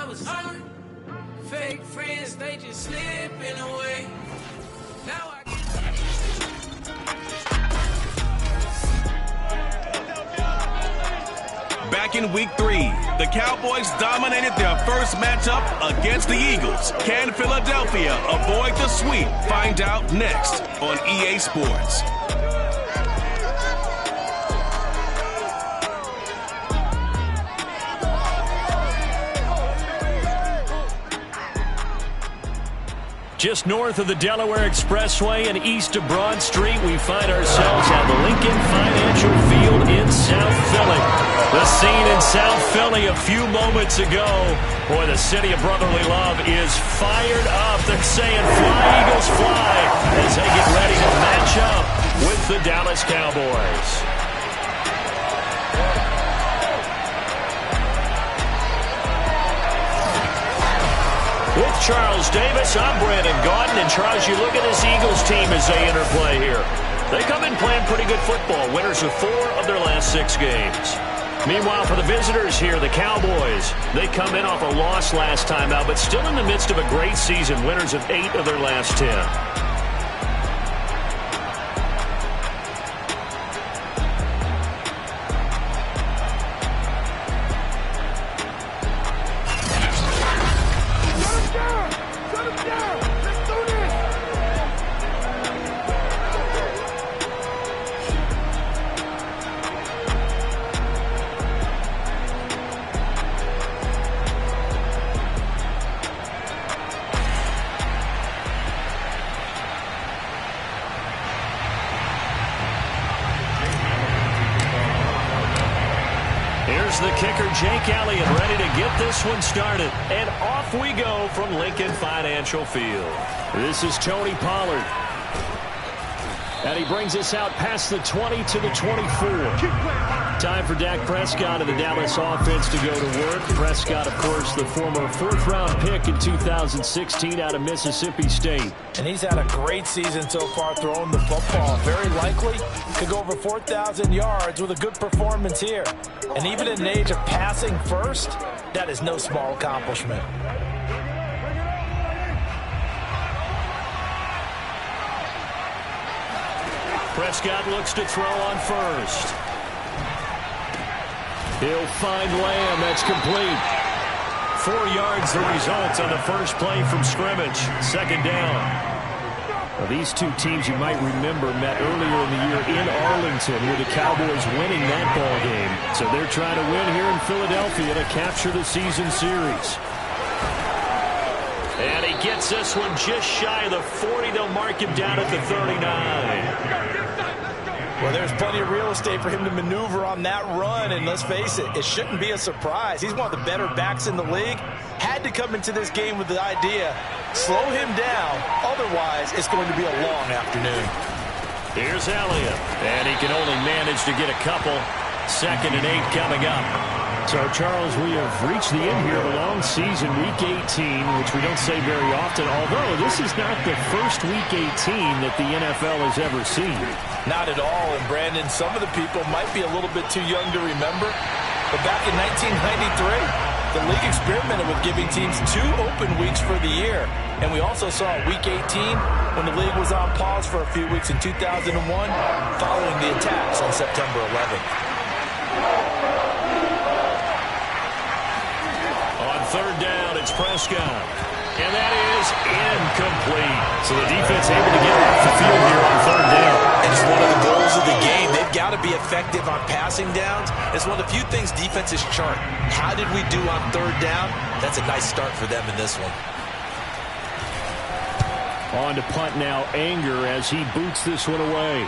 was hungry. Fake friends, they just slipping away. Now I Back in week 3, the Cowboys dominated their first matchup against the Eagles. Can Philadelphia avoid the sweep? Find out next on EA Sports. Just north of the Delaware Expressway and east of Broad Street, we find ourselves at the Lincoln Financial Field in South Philly. The scene in South Philly a few moments ago. Boy, the city of brotherly love is fired up. They're saying, "Fly, Eagles, fly," as they get ready to match up with the Dallas Cowboys. With Charles Davis, I'm Brandon Gaudin. And Charles, you look at this Eagles team as they interplay here. They come in playing pretty good football, winners of 4 of their last 6 games. Meanwhile, for the visitors here, the Cowboys, they come in off a loss last time out, but still in the midst of a great season, winners of 8 of their last 10. The kicker, Jake Elliott, ready to get this one started. And off we go from Lincoln Financial Field. This is Tony Pollard. And he brings us out past the 20 to the 24. Time for Dak Prescott of the Dallas offense to go to work. Prescott, of course, the former 4th-round pick in 2016 out of Mississippi State. And he's had a great season so far throwing the football. Very likely could go over 4,000 yards with a good performance here. And even in an age of passing first, that is no small accomplishment. Prescott looks to throw on first. He'll find Lamb. That's complete. 4 yards the result on the first play from scrimmage. 2nd down. Well, these two teams, you might remember, met earlier in the year in Arlington with the Cowboys winning that ball game. So they're trying to win here in Philadelphia to capture the season series. And he gets this one just shy of the 40. They'll mark him down at the 39. Well, there's plenty of real estate for him to maneuver on that run, and let's face it, it shouldn't be a surprise. He's one of the better backs in the league. Had to come into this game with the idea, slow him down, otherwise it's going to be a long afternoon. Here's Elliott, and he can only manage to get a couple. 2nd and 8 coming up. So, Charles, we have reached the end here of a long season, Week 18, which we don't say very often, although this is not the first Week 18 that the NFL has ever seen. Not at all, and Brandon, some of the people might be a little bit too young to remember, but back in 1993, the league experimented with giving teams 2 open weeks for the year, and we also saw Week 18 when the league was on pause for a few weeks in 2001 following the attacks on September 11th. On 3rd down, it's Prescott. And that is incomplete. So the defense able to get off the field here on 3rd down. And it's one of the goals of the game. They've got to be effective on passing downs. It's one of the few things defenses chart. How did we do on 3rd down? That's a nice start for them in this one. On to punt now, Anger, as he boots this one away.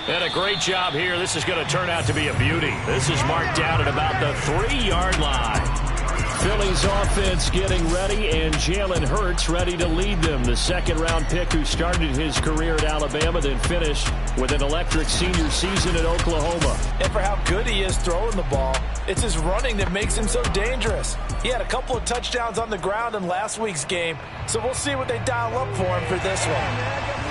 And a great job here. This is going to turn out to be a beauty. This is marked down at about the 3-yard line. Philly's offense getting ready, and Jalen Hurts ready to lead them. The 2nd-round pick who started his career at Alabama, then finished with an electric senior season at Oklahoma. And for how good he is throwing the ball, it's his running that makes him so dangerous. He had a couple of touchdowns on the ground in last week's game, so we'll see what they dial up for him for this one.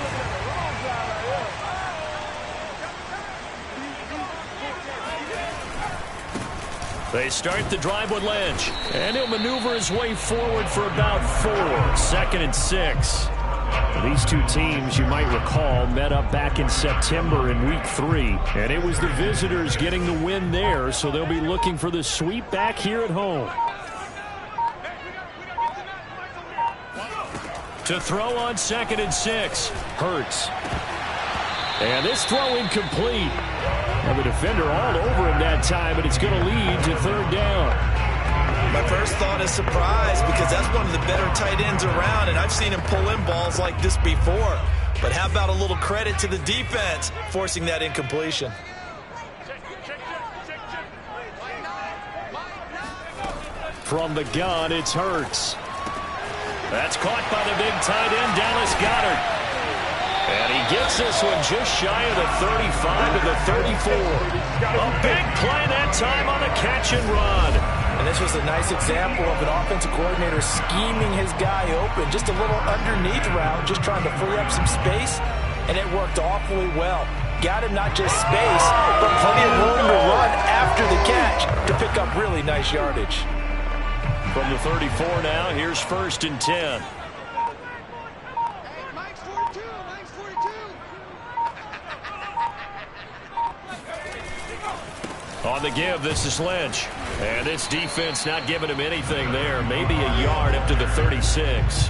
They start the drive with Lynch, and he'll maneuver his way forward for about 4. 2nd and 6. These two teams, you might recall, met up back in September in Week 3, and it was the visitors getting the win there, so they'll be looking for the sweep back here at home. To throw on 2nd and 6, Hurts. And this throw incomplete. And the defender all over him that time, and it's going to lead to 3rd down. My first thought is surprise, because that's one of the better tight ends around, and I've seen him pull in balls like this before. But how about a little credit to the defense forcing that incompletion? From the gun, it's Hurts. That's caught by the big tight end, Dallas Goedert. And he gets this one just shy of the 35 to the 34. A big play that time on the catch and run. And this was a nice example of an offensive coordinator scheming his guy open. Just a little underneath route, just trying to free up some space. And it worked awfully well. Got him not just space, but plenty of room to run after the catch to pick up really nice yardage. From the 34 now, here's 1st and 10. On the give, this is Lynch. And this defense not giving him anything there. Maybe a yard up to the 36.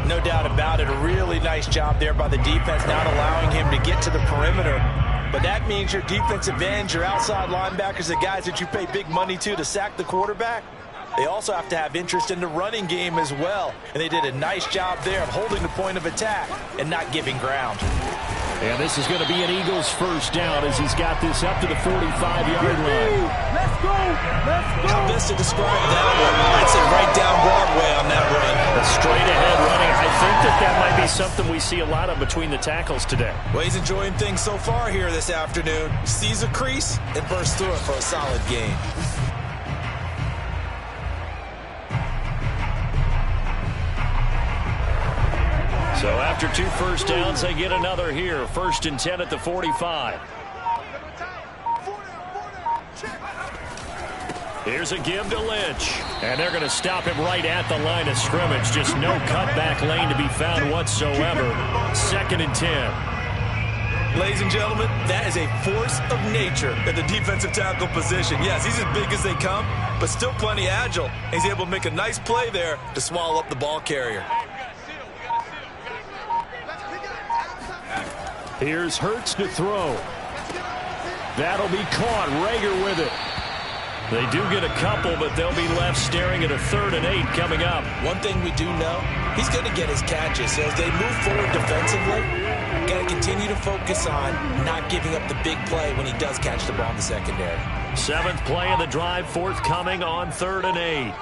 No doubt about it. A really nice job there by the defense, not allowing him to get to the perimeter. But that means your defensive ends, your outside linebackers, the guys that you pay big money to sack the quarterback, they also have to have interest in the running game as well. And they did a nice job there of holding the point of attack and not giving ground. And this is going to be an Eagles 1st down as he's got this up to the 45-yard line. Let's go! Let's go! How best to describe that one? I'd say right down Broadway on that run. A straight-ahead running. I think that might be something we see a lot of between the tackles today. Well, he's enjoying things so far here this afternoon. Sees a crease and bursts through it for a solid gain. So after 2 first downs, they get another here. 1st and 10 at the 45. Here's a give to Lynch. And they're going to stop him right at the line of scrimmage. Just no cutback lane to be found whatsoever. 2nd and 10. Ladies and gentlemen, that is a force of nature at the defensive tackle position. Yes, he's as big as they come, but still plenty agile. He's able to make a nice play there to swallow up the ball carrier. Here's Hurts to throw. That'll be caught. Rager with it. They do get a couple, but they'll be left staring at a 3rd and 8 coming up. One thing we do know, he's going to get his catches. So as they move forward defensively, got to continue to focus on not giving up the big play when he does catch the ball in the secondary. 7th play of the drive, forthcoming on 3rd and 8.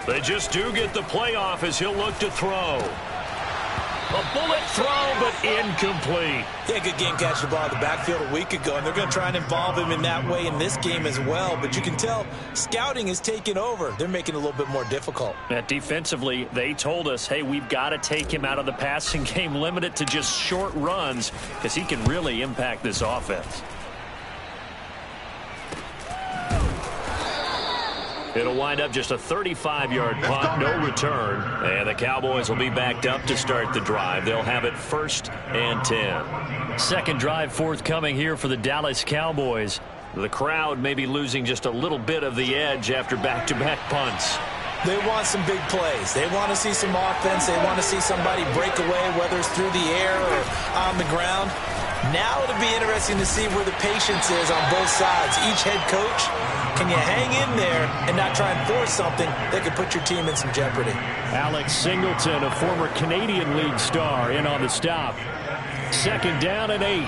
They just do get the playoff as he'll look to throw. A bullet throw, but incomplete. Yeah, good game catching the ball in the backfield a week ago, and they're going to try and involve him in that way in this game as well. But you can tell scouting is taking over. They're making it a little bit more difficult. Defensively, they told us, hey, we've got to take him out of the passing game, limit it to just short runs, because he can really impact this offense. It'll wind up just a 35-yard punt, no return. And the Cowboys will be backed up to start the drive. They'll have it 1st and 10. Second drive forthcoming here for the Dallas Cowboys. The crowd may be losing just a little bit of the edge after back-to-back punts. They want some big plays. They want to see some offense. They want to see somebody break away, whether it's through the air or on the ground. Now it'll be interesting to see where the patience is on both sides. Each head coach, can you hang in there and not try and force something that could put your team in some jeopardy? Alex Singleton, a former Canadian League star, in on the stop. 2nd down and 8.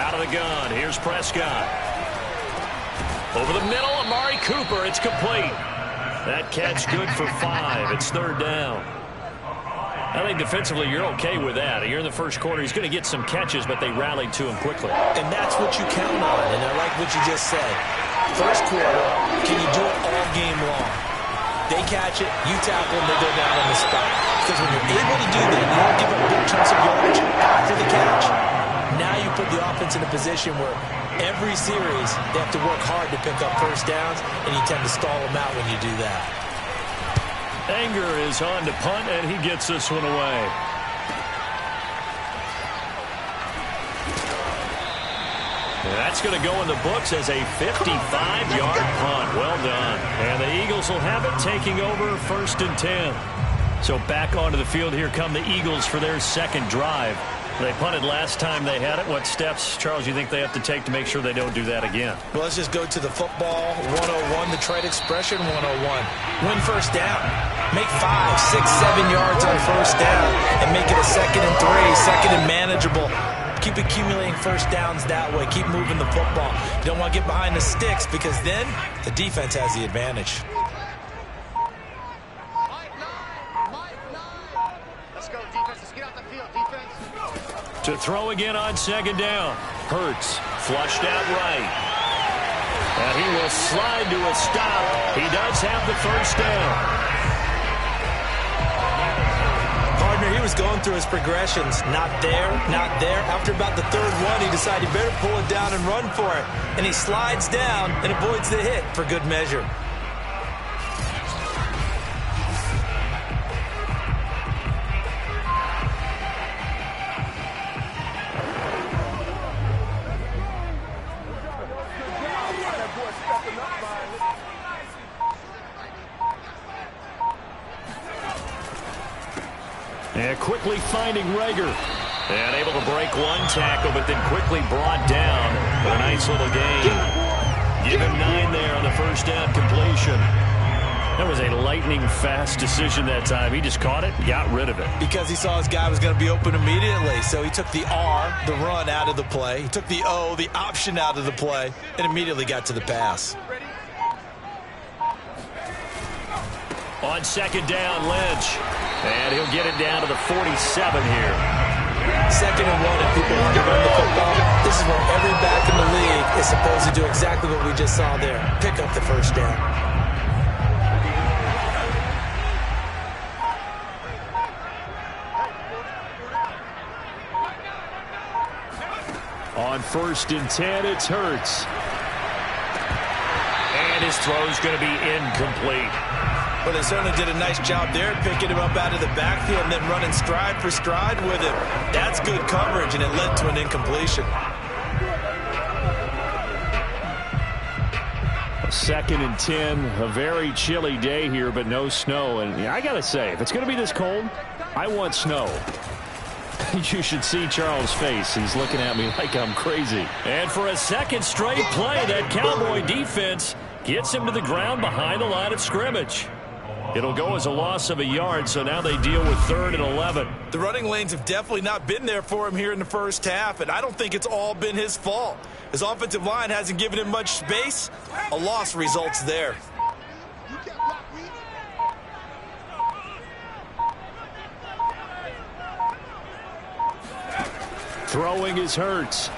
Out of the gun, here's Prescott. Over the middle, Amari Cooper, it's complete. That catch good for 5. It's 3rd down. I think defensively you're okay with that. Here in the first quarter, he's going to get some catches, but they rallied to him quickly. And that's what you count on, and I like what you just said. First quarter, can you do it all game long? They catch it, you tackle them, they go down on the spot. Because when you're able to do that, you don't give up big chunks of yardage after the catch. Now you put the offense in a position where every series they have to work hard to pick up first downs, and you tend to stall them out when you do that. Anger is on to punt, and he gets this one away. That's going to go in the books as a 55-yard punt. Well done. And the Eagles will have it, taking over 1st and 10. So back onto the field, here come the Eagles for their second drive. They punted last time they had it. What steps, Charles, you think they have to take to make sure they don't do that again? Well, let's just go to the football 101, the trade expression 101. Win first down. Make 5, 6, 7 yards on first down and make it a 2nd and 3, second and manageable. Keep accumulating first downs that way. Keep moving the football. You don't want to get behind the sticks because then the defense has the advantage. Let's go, defense. Let's get out the field, defense. To throw again on 2nd down. Hurts flushed out right. And he will slide to a stop. He does have the first down. He was going through his progressions. Not there, not there. After about the 3rd one, he decided he better pull it down and run for it. And he slides down and avoids the hit for good measure. And quickly finding Rager. And able to break one tackle, but then quickly brought down with a nice little gain. Give him 9 there on the first down completion. That was a lightning-fast decision that time. He just caught it, got rid of it. Because he saw his guy was going to be open immediately. So he took the R, the run, out of the play. He took the O, the option, out of the play, and immediately got to the pass. On 2nd down, Lynch. And he'll get it down to the 47 here. 2nd and 1, if people want to run the football, this is where every back in the league is supposed to do exactly what we just saw there. Pick up the first down. On 1st and 10, it's Hurts. And his throw's going to be incomplete. Well, they certainly did a nice job there, picking him up out of the backfield and then running stride for stride with him. That's good coverage, and it led to an incompletion. 2nd and 10, a very chilly day here, but no snow. And I got to say, if it's going to be this cold, I want snow. You should see Charles' face. He's looking at me like I'm crazy. And for a second straight play, that Cowboy defense gets him to the ground behind the line of scrimmage. It'll go as a loss of a yard, so now they deal with 3rd and 11. The running lanes have definitely not been there for him here in the first half, and I don't think it's all been his fault. His offensive line hasn't given him much space. A loss results there. Throwing is Hurts.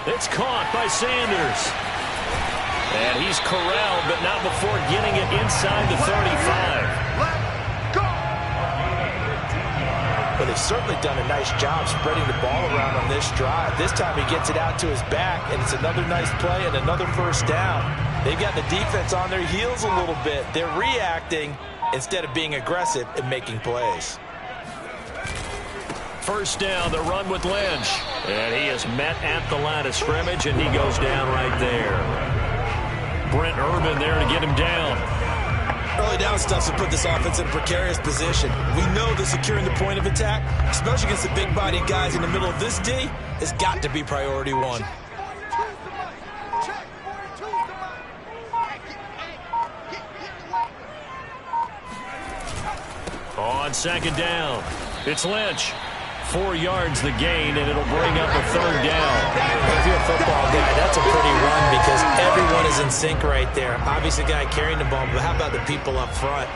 It's caught by Sanders. And he's corralled, but not before getting it inside the 35. But they've certainly done a nice job spreading the ball around on this drive. This time he gets it out to his back, and it's another nice play and another first down. They've got the defense on their heels a little bit. They're reacting instead of being aggressive and making plays. First down, the run with Lynch. And he is met at the line of scrimmage, and he goes down right there. Brent Urban there to get him down. Early down stuff to put this offense in a precarious position. We know that securing the point of attack, especially against the big-bodied guys in the middle of this D, has got to be priority 1. On 2nd down, it's Lynch. 4 yards the gain, and it'll bring up a 3rd down. If you're a football guy, that's a pretty run because everyone is in sync right there. Obviously, the guy carrying the ball, but how about the people up front?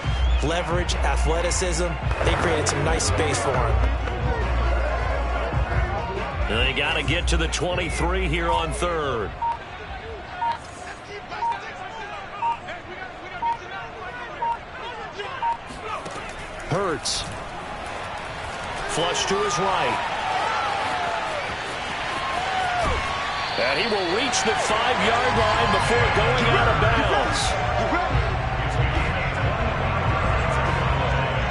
Leverage, athleticism, they created some nice space for him. They got to get to the 23 here on 3rd. Hurts. Flush to his right. And he will reach the 5-yard line before going out of bounds.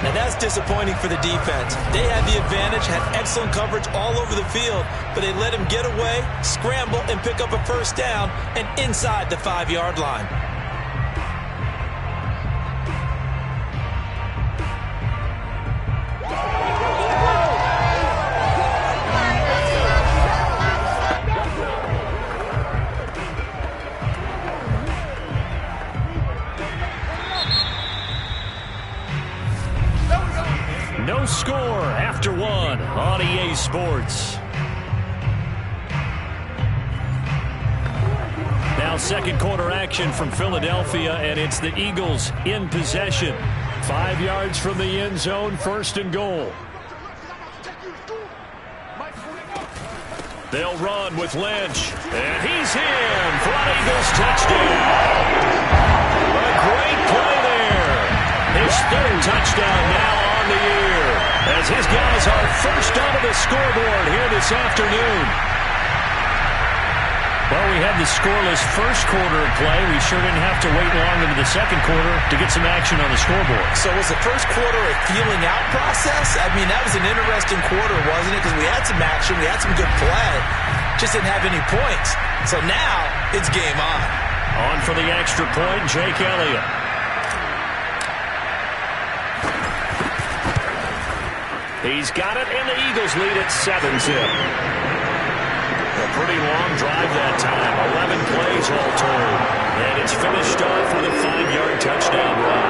Now that's disappointing for the defense. They had the advantage, had excellent coverage all over the field, but they let him get away, scramble, and pick up a first down and inside the 5-yard line. No score after one on EA Sports. Now second quarter action from Philadelphia, and it's the Eagles in possession. 5 yards from the end zone, first and goal. They'll run with Lynch, and he's in for an Eagles touchdown. A great play there. His third touchdown now on the year, as his guys are first onto the scoreboard here this afternoon. Well, we had the scoreless first quarter of play. We sure didn't have to wait long into the second quarter to get some action on the scoreboard. So was the first quarter a feeling out process? I mean, that was an interesting quarter, wasn't it? Because we had some action, we had some good play, just didn't have any points. So now it's game on. On for the extra point, Jake Elliott. He's got it, and the Eagles lead at 7-zip. A pretty long drive that time, 11 plays all told. And it's finished off with a 5-yard touchdown run.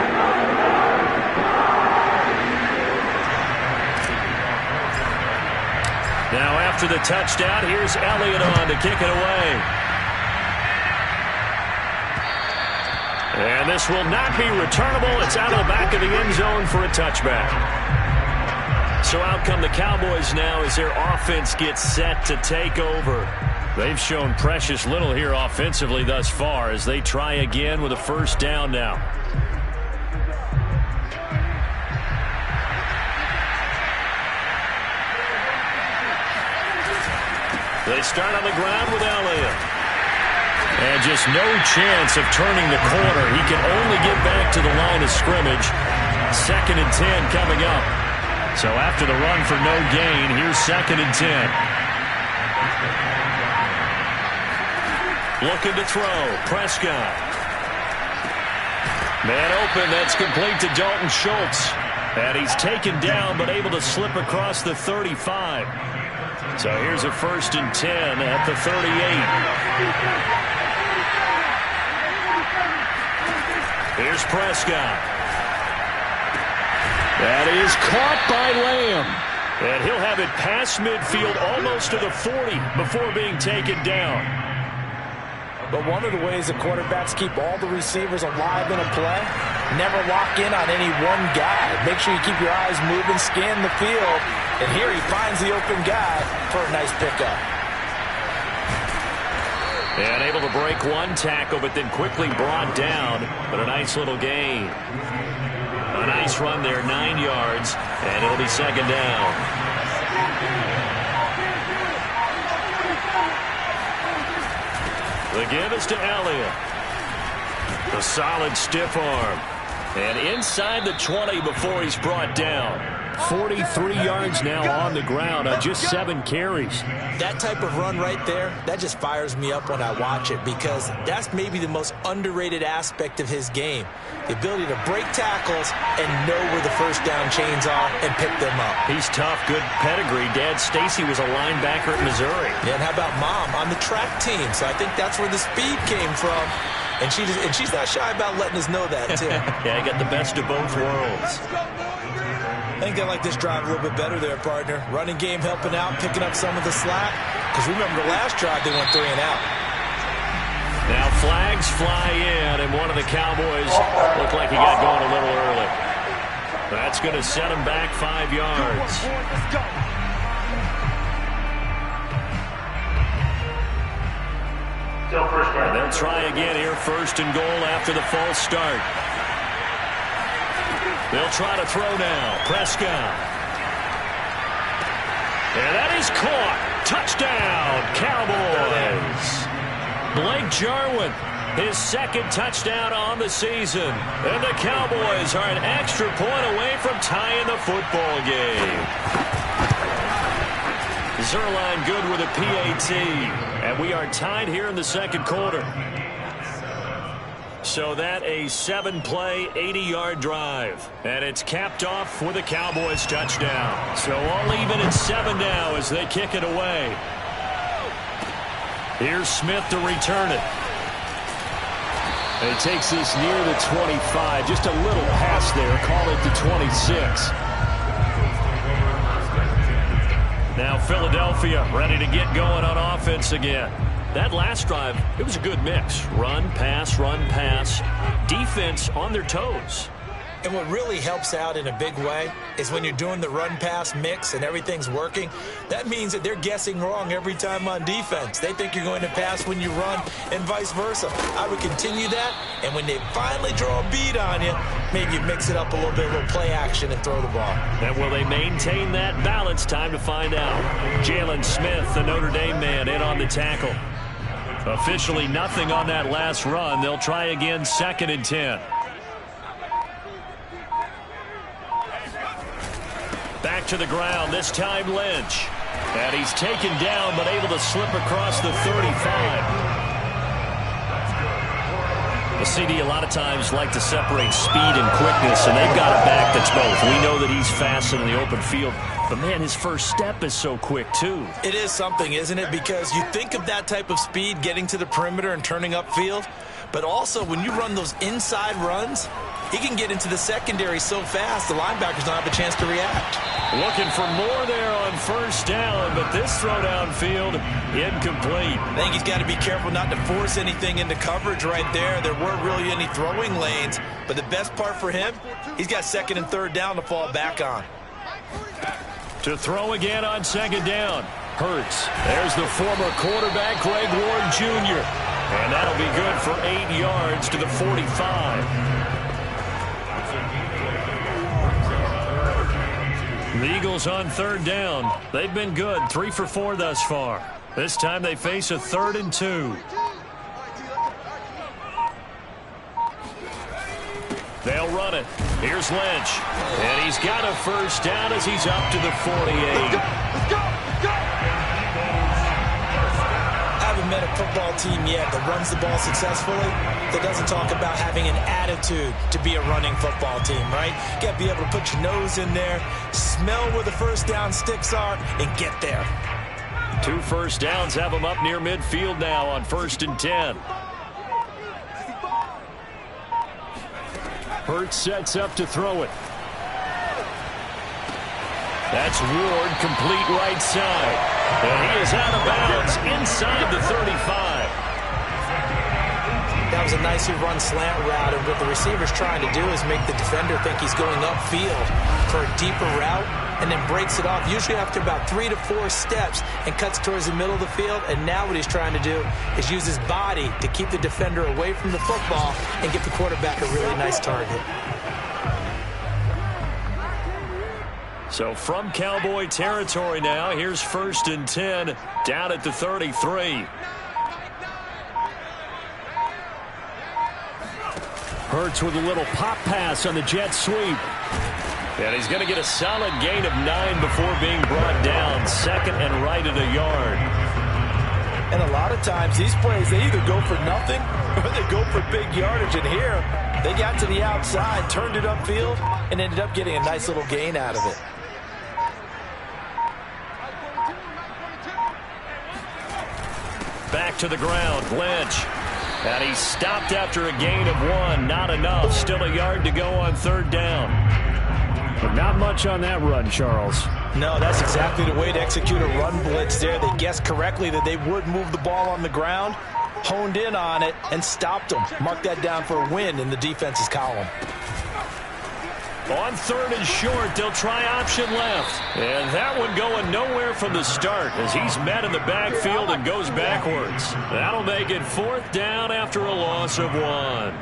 Now after the touchdown, here's Elliott on to kick it away. And this will not be returnable. It's out of the back of the end zone for a touchback. So out come the Cowboys now as their offense gets set to take over. They've shown precious little here offensively thus far as they try again with a first down now. They start on the ground with Elliott. And just no chance of turning the corner. He can only get back to the line of scrimmage. 2nd and 10 coming up. So after the run for no gain, here's 2nd and 10. Looking to throw. Prescott. Man open. That's complete to Dalton Schultz. And he's taken down but able to slip across the 35. So here's a 1st and 10 at the 38. Here's Prescott. That is caught by Lamb. And he'll have it past midfield almost to the 40 before being taken down. But one of the ways that quarterbacks keep all the receivers alive in a play, never lock in on any one guy. Make sure you keep your eyes moving, scan the field. And here he finds the open guy for a nice pickup. And able to break one tackle, but then quickly brought down. But a nice little gain. A nice run there, 9 yards, and it'll be 2nd down. The give is to Elliott. A solid stiff arm. And inside the 20 before he's brought down. 43 yards now on the ground on just 7 carries. That type of run right there, that just fires me up when I watch it because that's maybe the most underrated aspect of his game. The ability to break tackles and know where the first down chains are and pick them up. He's tough, good pedigree. Dad Stacy was a linebacker at Missouri. Yeah, and how about Mom on the track team? So I think that's where the speed came from. And she's not shy about letting us know that, too. Yeah, he got the best of both worlds. I think they like this drive a little bit better there, partner. Running game helping out, picking up some of the slack. Because remember the last drive, they went 3 and out. Now flags fly in, and one of the Cowboys looked like he got going a little early. That's going to set him back 5 yards. And they'll try again here, 1st and goal after the false start. They'll try to throw now. Prescott. And that is caught. Touchdown, Cowboys. Blake Jarwin, his second touchdown on the season. And the Cowboys are an extra point away from tying the football game. Zerline good with a PAT. And we are tied here in the second quarter. So that a 7-play, 80-yard drive. And it's capped off with a Cowboys touchdown. So all even at 7 now as they kick it away. Here's Smith to return it. And he takes this near the 25. Just a little pass there. Call it the 26. Now Philadelphia ready to get going on offense again. That last drive, it was a good mix. Run, pass, defense on their toes. And what really helps out in a big way is when you're doing the run-pass mix and everything's working, that means that they're guessing wrong every time on defense. They think you're going to pass when you run and vice versa. I would continue that, and when they finally draw a bead on you, maybe you mix it up a little bit, a little play action, and throw the ball. And will they maintain that balance? Time to find out. Jalen Smith, the Notre Dame man, in on the tackle. Officially nothing on that last run. They'll try again, 2nd and 10. Back to the ground, this time Lynch. And he's taken down, but able to slip across the 35. The CD a lot of times like to separate speed and quickness, and they've got a back that's both. We know that he's fast in the open field, but man, his first step is so quick too. It is something, isn't it? Because you think of that type of speed getting to the perimeter and turning upfield, but also when you run those inside runs, he can get into the secondary so fast the linebackers don't have a chance to react. Looking for more there on first down, but this throw downfield incomplete. I think he's got to be careful not to force anything into coverage right there. There weren't really any throwing lanes, but the best part for him, he's got 2nd and 3rd down to fall back on. To throw again on 2nd down. Hurts. There's the former quarterback, Greg Ward Jr. And that'll be good for 8 yards to the 45. The Eagles on 3rd down. They've been good, 3 for 4 thus far. This time they face a 3rd and 2. They'll run it. Here's Lynch. And he's got a first down as he's up to the 48. I haven't met a football team yet that runs the ball successfully that doesn't talk about having an attitude to be a running football team, right? You got to be able to put your nose in there, smell where the first down sticks are, and get there. 2 first downs have them up near midfield now on 1st and 10. Hurts sets up to throw it. That's Ward, complete right side. And he is out of bounds inside the 35. That was a nicely run slant route, and what the receiver's trying to do is make the defender think he's going upfield for a deeper route, and then breaks it off, usually after about 3 to 4 steps, and cuts towards the middle of the field. And now what he's trying to do is use his body to keep the defender away from the football and give the quarterback a really nice target. So from Cowboy territory now, here's 1st and 10 down at the 33. Hurts with a little pop pass on the jet sweep. And he's going to get a solid gain of 9 before being brought down. 2nd and right at a yard. And a lot of times these plays, they either go for nothing or they go for big yardage. And here, they got to the outside, turned it upfield, and ended up getting a nice little gain out of it. Back to the ground, Lynch. And he stopped after a gain of 1. Not enough. Still a yard to go on 3rd down. But not much on that run, Charles. No, that's exactly the way to execute a run blitz there. They guessed correctly that they would move the ball on the ground, honed in on it, and stopped them. Mark that down for a win in the defense's column. On 3rd and short, they'll try option left. And that one going nowhere from the start as he's met in the backfield and goes backwards. That'll make it 4th down after a loss of 1.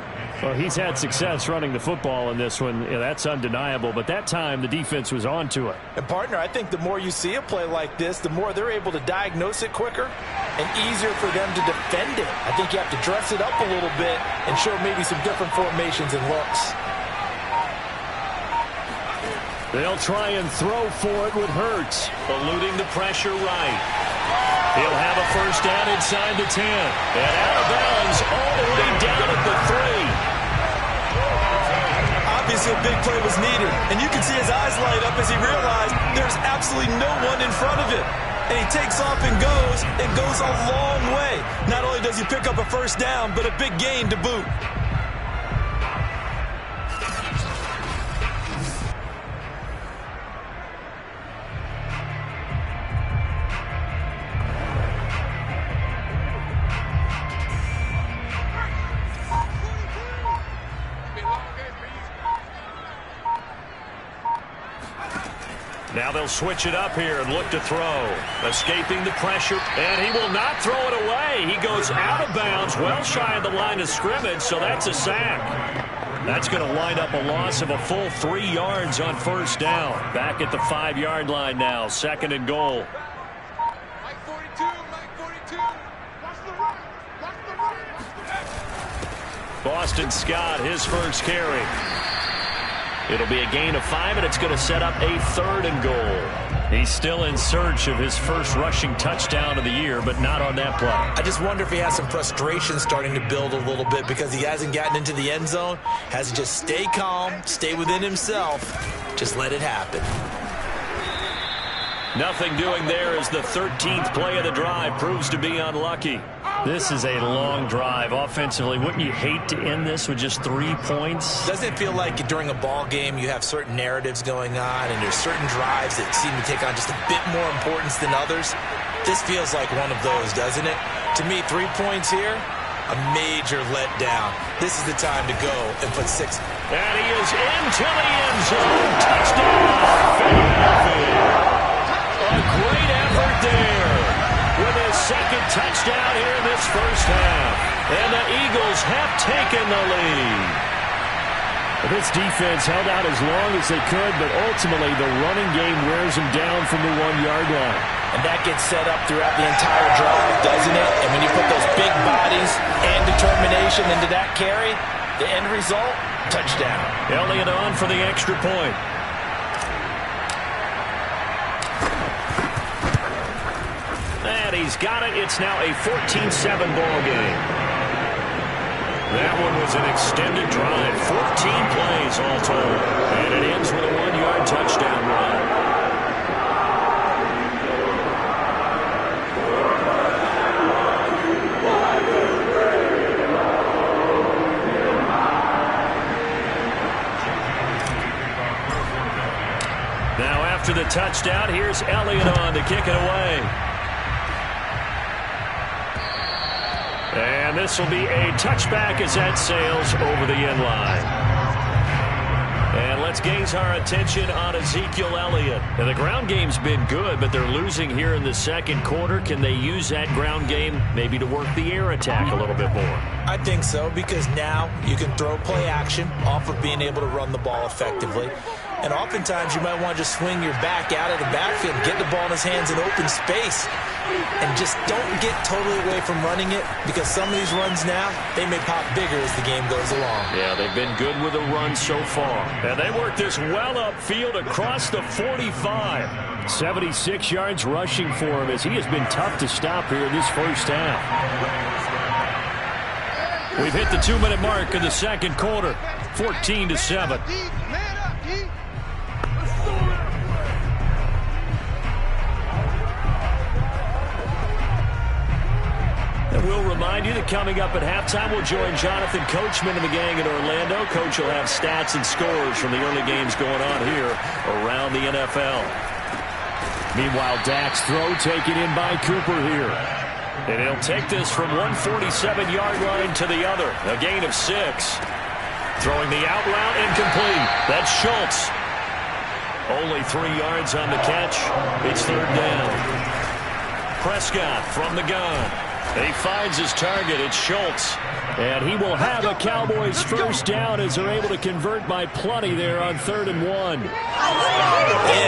Well, he's had success running the football in this one. Yeah, that's undeniable. But that time, the defense was on to it. And, partner, I think the more you see a play like this, the more they're able to diagnose it quicker and easier for them to defend it. I think you have to dress it up a little bit and show maybe some different formations and looks. They'll try and throw for it with Hurts, eluding the pressure right. He'll have a first down inside the 10. And out of bounds all the way down at the 3. Obviously, a big play was needed. And you can see his eyes light up as he realized there's absolutely no one in front of him. And he takes off and goes a long way. Not only does he pick up a first down, but a big gain to boot. Now they'll switch it up here and look to throw. Escaping the pressure, and he will not throw it away. He goes out of bounds, well shy of the line of scrimmage, so that's a sack. That's going to wind up a loss of a full 3 yards on first down. Back at the 5-yard line now, 2nd and goal. Mike 42, Mike 42. Watch the run. Watch the run. Boston Scott, his first carry. It'll be a gain of 5, and it's going to set up a 3rd and goal. He's still in search of his first rushing touchdown of the year, but not on that play. I just wonder if he has some frustration starting to build a little bit because he hasn't gotten into the end zone. Has to just stay calm, stay within himself, just let it happen. Nothing doing there as the 13th play of the drive proves to be unlucky. This is a long drive offensively. Wouldn't you hate to end this with just 3 points? Doesn't it feel like during a ball game you have certain narratives going on and there's certain drives that seem to take on just a bit more importance than others? This feels like one of those, doesn't it? To me, 3 points here, a major letdown. This is the time to go and put 6. And he is into the end zone. Touchdown, Philadelphia. A great effort there with his 2nd touchdown here in this first half. And the Eagles have taken the lead. This defense held out as long as they could, but ultimately the running game wears them down from the 1-yard line. And that gets set up throughout the entire drive, doesn't it? And when you put those big bodies and determination into that carry, the end result, touchdown. Elliott on for the extra point. And he's got it. It's now a 14-7 ball game. That one was an extended drive. 14 plays all told. And it ends with a 1-yard touchdown run. Now after the touchdown, here's Elliott on to kick it away. And this will be a touchback as that sails over the end line. And let's gaze our attention on Ezekiel Elliott. And the ground game's been good, but they're losing here in the 2nd quarter. Can they use that ground game maybe to work the air attack a little bit more? I think so, because now you can throw play action off of being able to run the ball effectively. And oftentimes you might want to just swing your back out of the backfield, get the ball in his hands in open space, and just don't get totally away from running it, because some of these runs now, they may pop bigger as the game goes along. Yeah, they've been good with the run so far. And they work this well upfield across the 45. 76 yards rushing for him as he has been tough to stop here in this first half. We've hit the 2-minute mark of the 2nd quarter, 14-7. And we'll remind you that coming up at halftime, we'll join Jonathan Coachman and the gang in Orlando. Coach will have stats and scores from the early games going on here around the NFL. Meanwhile, Dak's throw taken in by Cooper here. And he'll take this from 147-yard line to the other. A gain of 6. Throwing the out route incomplete. That's Schultz. Only 3 yards on the catch. It's 3rd down. Prescott from the gun. He finds his target. It's Schultz. And he will have a Cowboys first down as they're able to convert by plenty there on 3rd and 1. And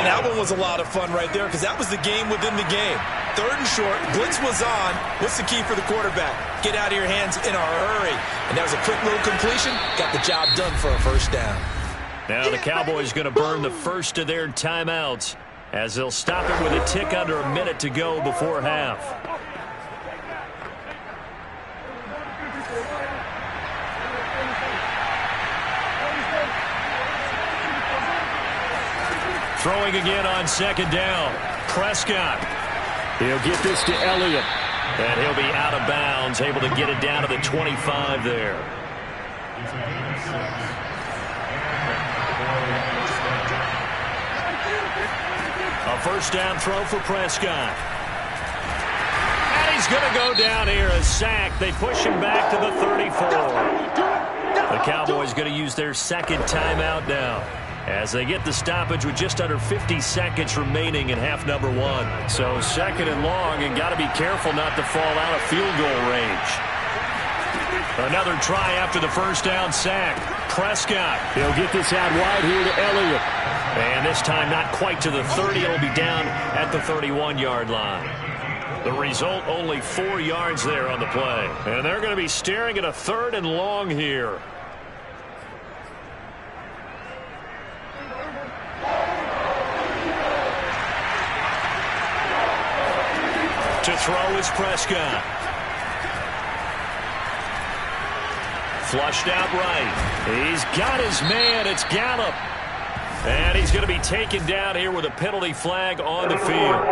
that one was a lot of fun right there because that was the game within the game. 3rd and short, blitz was on. What's the key for the quarterback? Get out of your hands in a hurry. And that was a quick little completion. Got the job done for a first down. Now the Cowboys going to burn the first of their timeouts as they'll stop it with a tick under a minute to go before half. Throwing again on 2nd down. Prescott. He'll get this to Elliott. And he'll be out of bounds, able to get it down to the 25 there. A first down throw for Prescott. And he's going to go down here, a sack. They push him back to the 34. The Cowboys going to use their 2nd timeout now, as they get the stoppage with just under 50 seconds remaining in half number 1. So 2nd and long, and got to be careful not to fall out of field goal range. Another try after the first down sack. Prescott. He'll get this out wide here to Elliott. And this time not quite to the 30. It'll be down at the 31-yard line. The result, only 4 yards there on the play. And they're going to be staring at a 3rd and long here. To throw is Prescott. Flushed out right. He's got his man. It's Gallup. And he's going to be taken down here with a penalty flag on the field.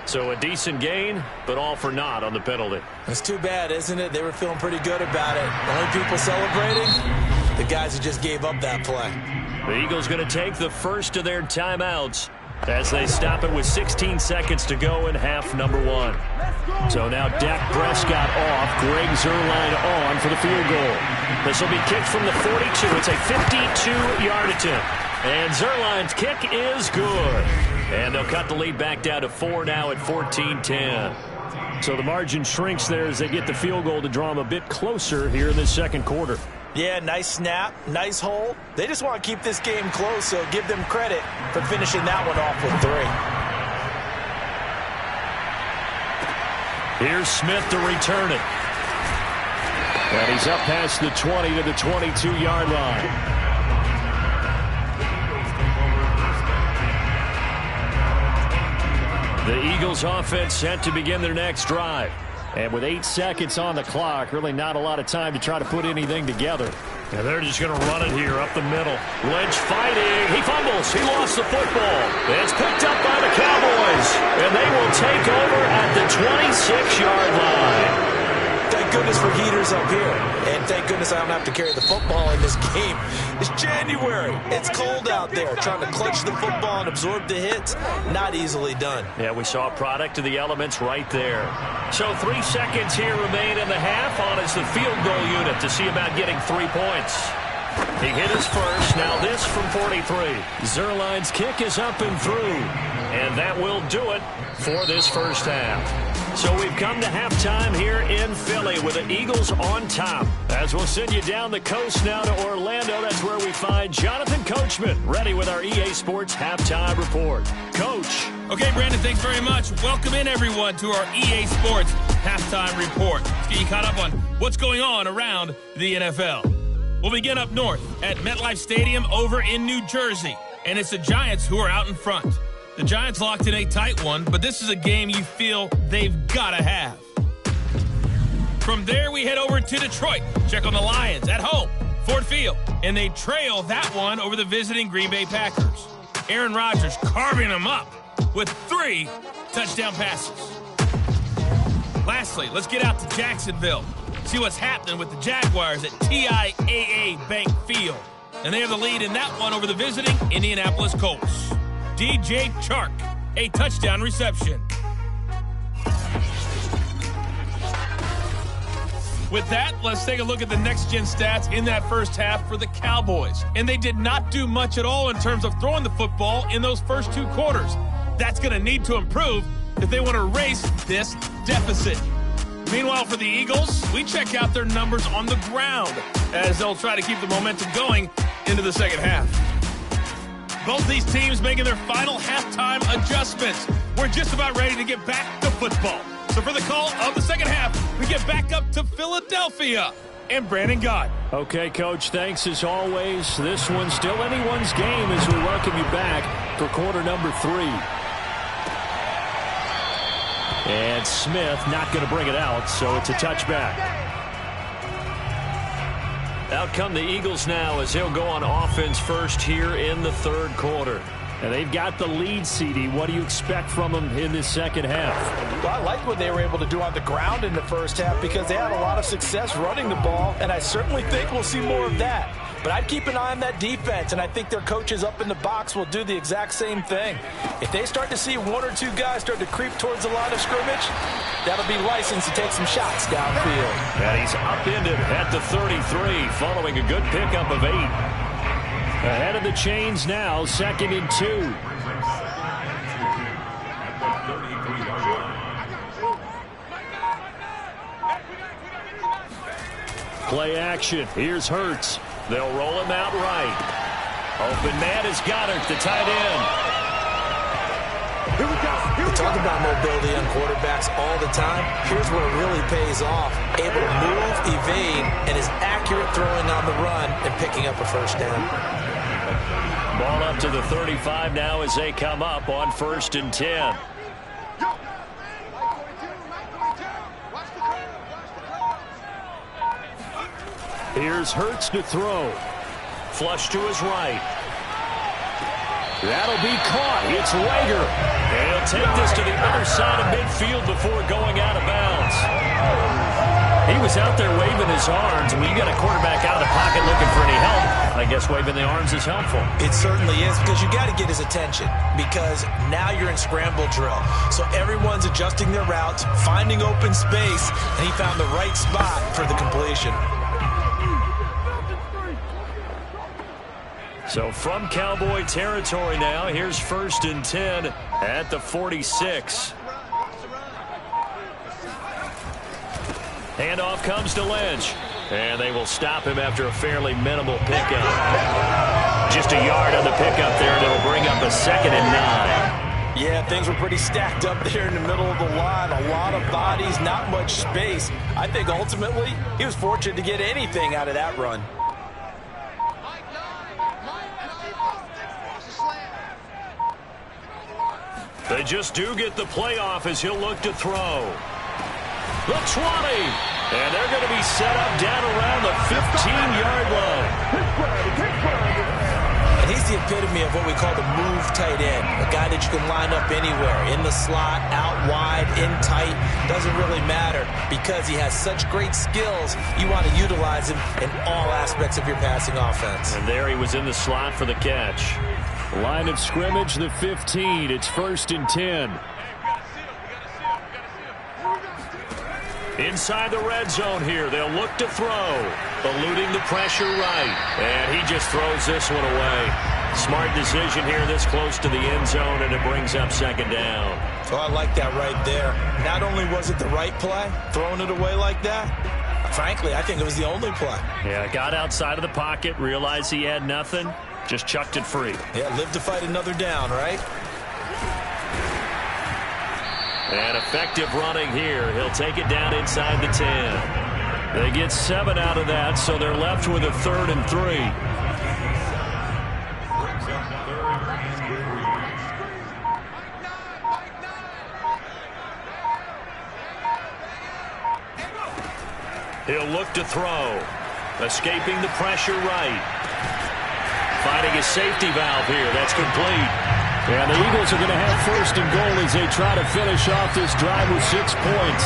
So a decent gain, but all for naught on the penalty. That's too bad, isn't it? They were feeling pretty good about it. The only people celebrating, the guys who just gave up that play. The Eagles going to take the first of their timeouts as they stop it with 16 seconds to go in half number 1. So now Dak Prescott off, Greg Zuerlein on for the field goal. This will be kicked from the 42. It's a 52-yard attempt. And Zuerlein's kick is good. And they'll cut the lead back down to 4 now at 14-10. So the margin shrinks there as they get the field goal to draw them a bit closer here in the 2nd quarter. Yeah, nice snap, nice hole. They just want to keep this game close, so give them credit for finishing that one off with 3. Here's Smith to return it. And he's up past the 20 to the 22-yard line. The Eagles offense set to begin their next drive. And with 8 seconds on the clock, really not a lot of time to try to put anything together. And they're just going to run it here up the middle. Lynch fighting. He fumbles. He lost the football. It's picked up by the Cowboys. And they will take over at the 26-yard line. Thank goodness for heaters up here. And thank goodness I don't have to carry the football in this game. It's January. It's cold out there. Trying to clutch the football and absorb the hits, not easily done. Yeah, we saw a product of the elements right there. So 3 seconds here remain in the half on as the field goal unit to see about getting 3 points. He hit his first. Now this from 43. Zuerlein's kick is up and through. And that will do it for this first half. So we've come to halftime here in Philly with the Eagles on top. As we'll send you down the coast now to Orlando, that's where we find Jonathan Coachman ready with our EA Sports Halftime Report. Coach. Okay, Brandon, thanks very much. Welcome in, everyone, to our EA Sports Halftime Report. Let's get you caught up on what's going on around the NFL. We'll begin up north at MetLife Stadium over in New Jersey. And it's the Giants who are out in front. The Giants locked in a tight one, but this is a game you feel they've got to have. From there, we head over to Detroit. Check on the Lions at home, Ford Field. And they trail that one over the visiting Green Bay Packers. Aaron Rodgers carving them up with 3 touchdown passes. Lastly, let's get out to Jacksonville. See what's happening with the Jaguars at TIAA Bank Field. And they have the lead in that one over the visiting Indianapolis Colts. DJ Chark, a touchdown reception. With that, let's take a look at the next-gen stats in that first half for the Cowboys. And they did not do much at all in terms of throwing the football in those first 2 quarters. that's going to need to improve if they want to erase this deficit. Meanwhile, for the Eagles, we check out their numbers on the ground as they'll try to keep the momentum going into the second half. Both these teams making their final halftime adjustments. We're just about ready to get back to football. So for the call of the second half, we get back up to Philadelphia and Brandon Gott. Okay, Coach, thanks as always. This one's still anyone's game as we welcome you back for quarter number 3. And Smith not going to bring it out, so it's a touchback. Out come the Eagles now as they'll go on offense first here in the third quarter. And they've got the lead, CD. What do you expect from them in this second half? Well, I like what they were able to do on the ground in the first half because they had a lot of success running the ball, and I certainly think we'll see more of that. But I'd keep an eye on that defense, and I think their coaches up in the box will do the exact same thing. If they start to see 1 or 2 guys start to creep towards the line of scrimmage, that'll be license to take some shots downfield. And he's upended at the 33 following a good pickup of 8. Ahead of the chains now, 2nd and 2. Play action. Here's Hurts. They'll roll him out right. Open man is Goddard, the tight end. We talk about mobility on quarterbacks all the time. Here's where it really pays off. Able to move, evade, and is accurate throwing on the run and picking up a first down. Ball up to the 35 now as they come up on 1st and 10. Here's Hurts to throw. Flush to his right. That'll be caught. It's Rager. And he'll take this to the other side of midfield before going out of bounds. He was out there waving his arms, and when you got a quarterback out of the pocket looking for any help, I guess waving the arms is helpful. It certainly is, because you got to get his attention, because now you're in scramble drill. So everyone's adjusting their routes, finding open space, and he found the right spot for the completion. So from Cowboy territory now, here's 1st and 10 at the 46. Handoff comes to Lynch. And they will stop him after a fairly minimal pickup. Just a yard on the pickup there, and it'll bring up a 2nd and 9. Yeah, things were pretty stacked up there in the middle of the line. A lot of bodies, not much space. I think ultimately he was fortunate to get anything out of that run. They just do get the playoff as he'll look to throw. The 20. And they're going to be set up down around the 15-yard line. And he's the epitome of what we call the move tight end. A guy that you can line up anywhere. In the slot, out wide, in tight. Doesn't really matter because he has such great skills. You want to utilize him in all aspects of your passing offense. And there he was in the slot for the catch. Line of scrimmage, the 15. It's 1st and 10. Inside the red zone here, they'll look to throw. Eluding the pressure right. And he just throws this one away. Smart decision here this close to the end zone, and it brings up 2nd down. So I like that right there. Not only was it the right play, throwing it away like that, frankly, I think it was the only play. Yeah, got outside of the pocket, realized he had nothing, just chucked it free. Yeah, live to fight another down, right? And effective running here. He'll take it down inside the 10. They get 7 out of that, so they're left with a 3rd and 3. He'll look to throw. Escaping the pressure right. Finding a safety valve here. That's complete. And the Eagles are going to have 1st and goal as they try to finish off this drive with 6 points.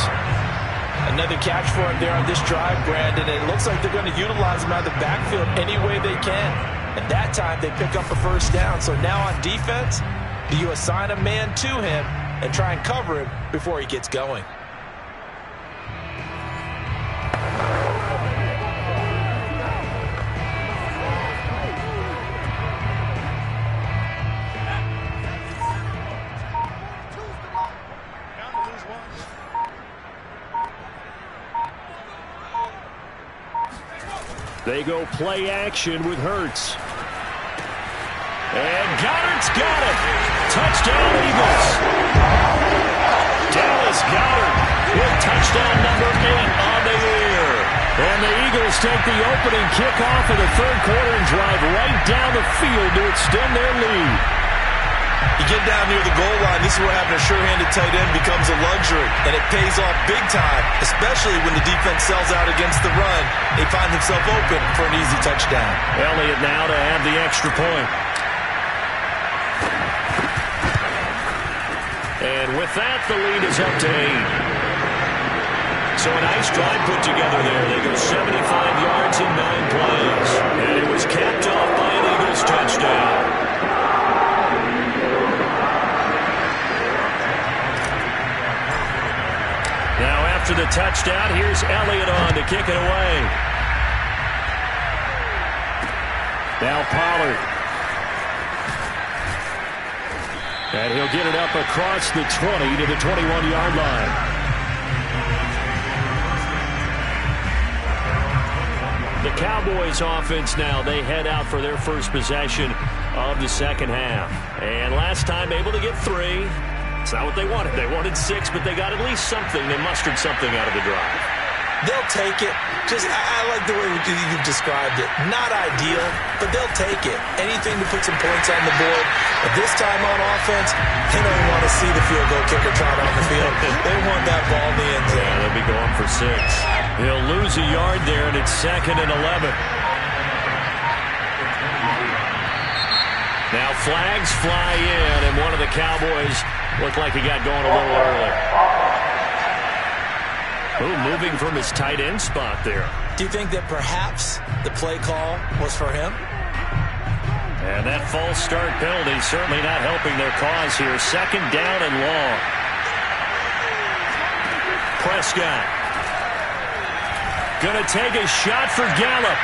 Another catch for him there on this drive, Brandon. It looks like they're going to utilize him out of the backfield any way they can. And that time they pick up a 1st down. So now on defense, do you assign a man to him and try and cover him before he gets going? They go play action with Hurts. And Goddard's got it. Touchdown, Eagles. Dallas Goedert with touchdown number 8 on the year. And the Eagles take the opening kickoff of the third quarter and drive right down the field to extend their lead. You get down near the goal line, this is where having a sure-handed tight end becomes a luxury, and it pays off big time, especially when the defense sells out against the run. They find themselves open for an easy touchdown. Elliott now to have the extra point. And with that, the lead is up to 8. So a nice drive put together there. They go 75 yards in 9 plays. And it was capped off by an Eagles touchdown. Now after the touchdown, here's Elliott on to kick it away. Now Pollard. And he'll get it up across the 20 to the 21-yard line. The Cowboys offense now, they head out for their first possession of the second half. And last time able to get 3. It's not what they wanted. They wanted 6, but they got at least something. They mustered something out of the drive. They'll take it. I like the way you've described it. Not ideal, but they'll take it. Anything to put some points on the board. But this time on offense, they don't want to see the field goal kicker trot on the field. They want that ball in the end zone. Yeah, they'll be going for 6. He'll lose a yard there, and it's 2nd and 11. Now flags fly in, and one of the Cowboys looked like he got going a little early. Moving from his tight end spot there. Do you think that perhaps the play call was for him? And that false start penalty certainly not helping their cause here. 2nd down and long. Prescott. Gonna take a shot for Gallup.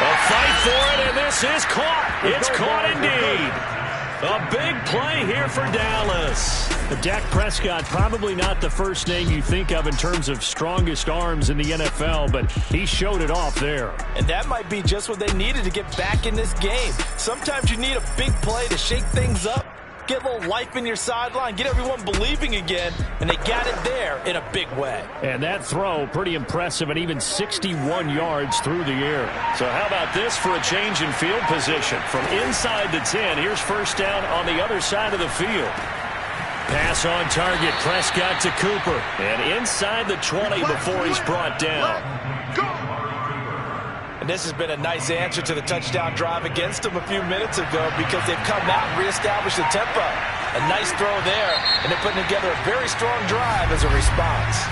A fight for it, and this is caught. It's caught indeed. A big play here for Dallas. Dak Prescott, probably not the first name you think of in terms of strongest arms in the NFL, but he showed it off there. And that might be just what they needed to get back in this game. Sometimes you need a big play to shake things up, get a little life in your sideline, get everyone believing again, and they got it there in a big way. And that throw, pretty impressive, and even 61 yards through the air. So how about this for a change in field position? From inside the 10, here's first down on the other side of the field. Pass on target, Prescott to Cooper. And inside the 20 before he's brought down. And this has been a nice answer to the touchdown drive against them a few minutes ago because they've come out and reestablished the tempo. A nice throw there, and they're putting together a very strong drive as a response.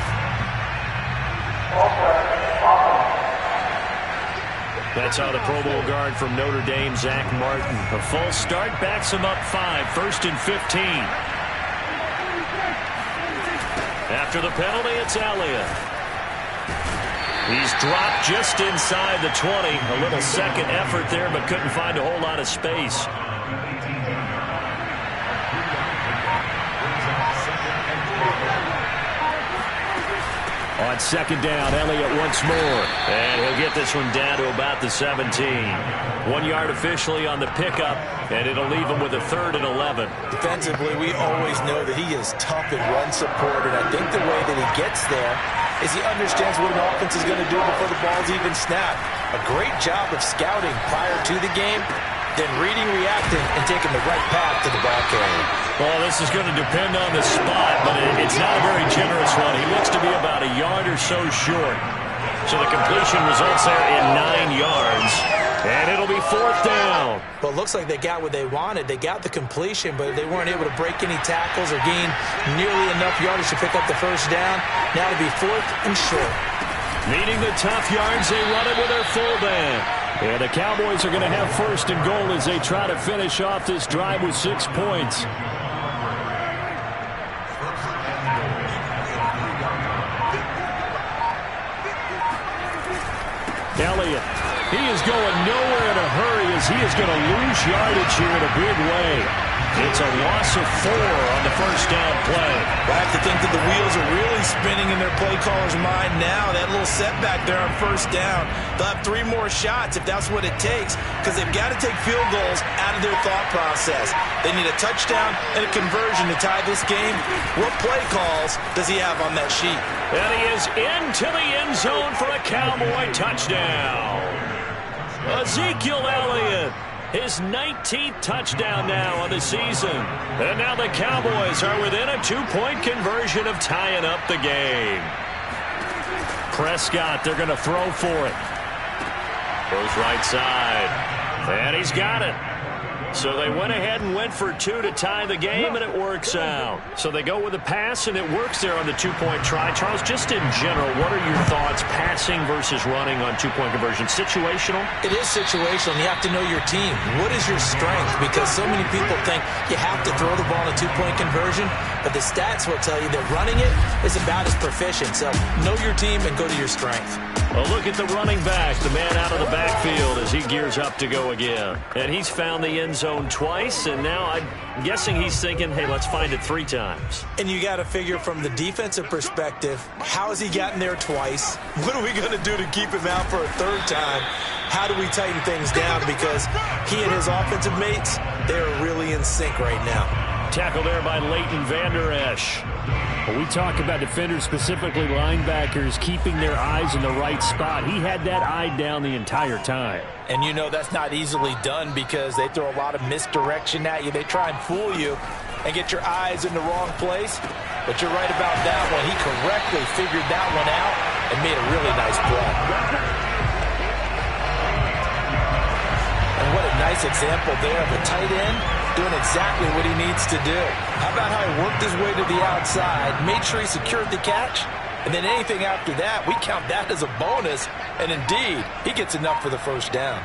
That's how the Pro Bowl guard from Notre Dame, Zach Martin. A false start backs him up 5, 1st and 15. After the penalty, it's Elliott. He's dropped just inside the 20. A little second effort there, but couldn't find a whole lot of space. On 2nd down, Elliott once more. And he'll get this one down to about the 17. 1 yard officially on the pickup, and it'll leave him with a 3rd and 11. Defensively, we always know that he is tough in run support, and I think the way that he gets there is he understands what an offense is going to do before the ball's even snapped. A great job of scouting prior to the game, then reading, reacting, and taking the right path to the ball carrier. Well, this is going to depend on the spot, but it's not a very generous one. He looks to be about a yard or so short. So the completion results there in 9 yards, and it'll be 4th down. Well, it looks like they got what they wanted. They got the completion, but they weren't able to break any tackles or gain nearly enough yardage to pick up the first down. Now to be 4th and short. Needing the tough yards, they run it with their fullback. And the Cowboys are going to have 1st and goal as they try to finish off this drive with 6 points. Elliott, he is going nowhere in a hurry as he is going to lose yardage here in a big way. It's a loss of 4 on the first down play. I have to think that the wheels are really spinning in their play caller's mind now. That little setback there on first down. They'll have 3 more shots if that's what it takes, because they've got to take field goals out of their thought process. They need a touchdown and a conversion to tie this game. What play calls does he have on that sheet? And he is into the end zone for a Cowboy touchdown. Ezekiel Elliott, his 19th touchdown now on the season. And now the Cowboys are within a 2-point conversion of tying up the game. Prescott, they're going to throw for it. Goes right side. And he's got it. So they went ahead and went for 2 to tie the game, and it works out. So they go with a pass, and it works there on the 2-point try. Charles, just in general, what are your thoughts, passing versus running on 2-point conversion? Situational? It is situational. You have to know your team. What is your strength? Because so many people think you have to throw the ball in a 2-point conversion, but the stats will tell you that running it is about as proficient. So know your team and go to your strength. Well, look at the running back, the man out of the backfield as he gears up to go again. And he's found the end zone twice, and now I'm guessing he's thinking, hey, let's find it 3 times. And you got to figure from the defensive perspective, how has he gotten there twice? What are we going to do to keep him out for a 3rd time? How do we tighten things down? Because he and his offensive mates, they're really in sync right now. Tackle there by Leighton Vander Esch. Well, we talk about defenders, specifically linebackers, keeping their eyes in the right spot. He had that eye down the entire time. And you know that's not easily done because they throw a lot of misdirection at you. They try and fool you and get your eyes in the wrong place. But you're right about that one. He correctly figured that one out and made a really nice play. And what a nice example there of a tight end doing exactly what he needs to do. How about how he worked his way to the outside, made sure he secured the catch, and then anything after that, we count that as a bonus. And indeed, he gets enough for the first down.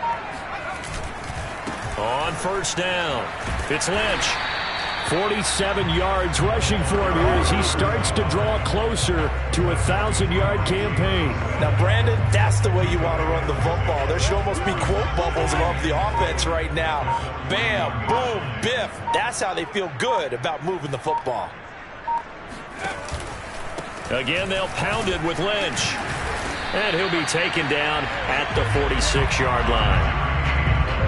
On first down, it's Lynch. 47 yards rushing for him here as he starts to draw closer to a 1,000-yard campaign. Now, Brandon, that's the way you want to run the football. There should almost be quote bubbles above the offense right now. Bam, boom, biff. That's how they feel good about moving the football. Again, they'll pound it with Lynch. And he'll be taken down at the 46-yard line.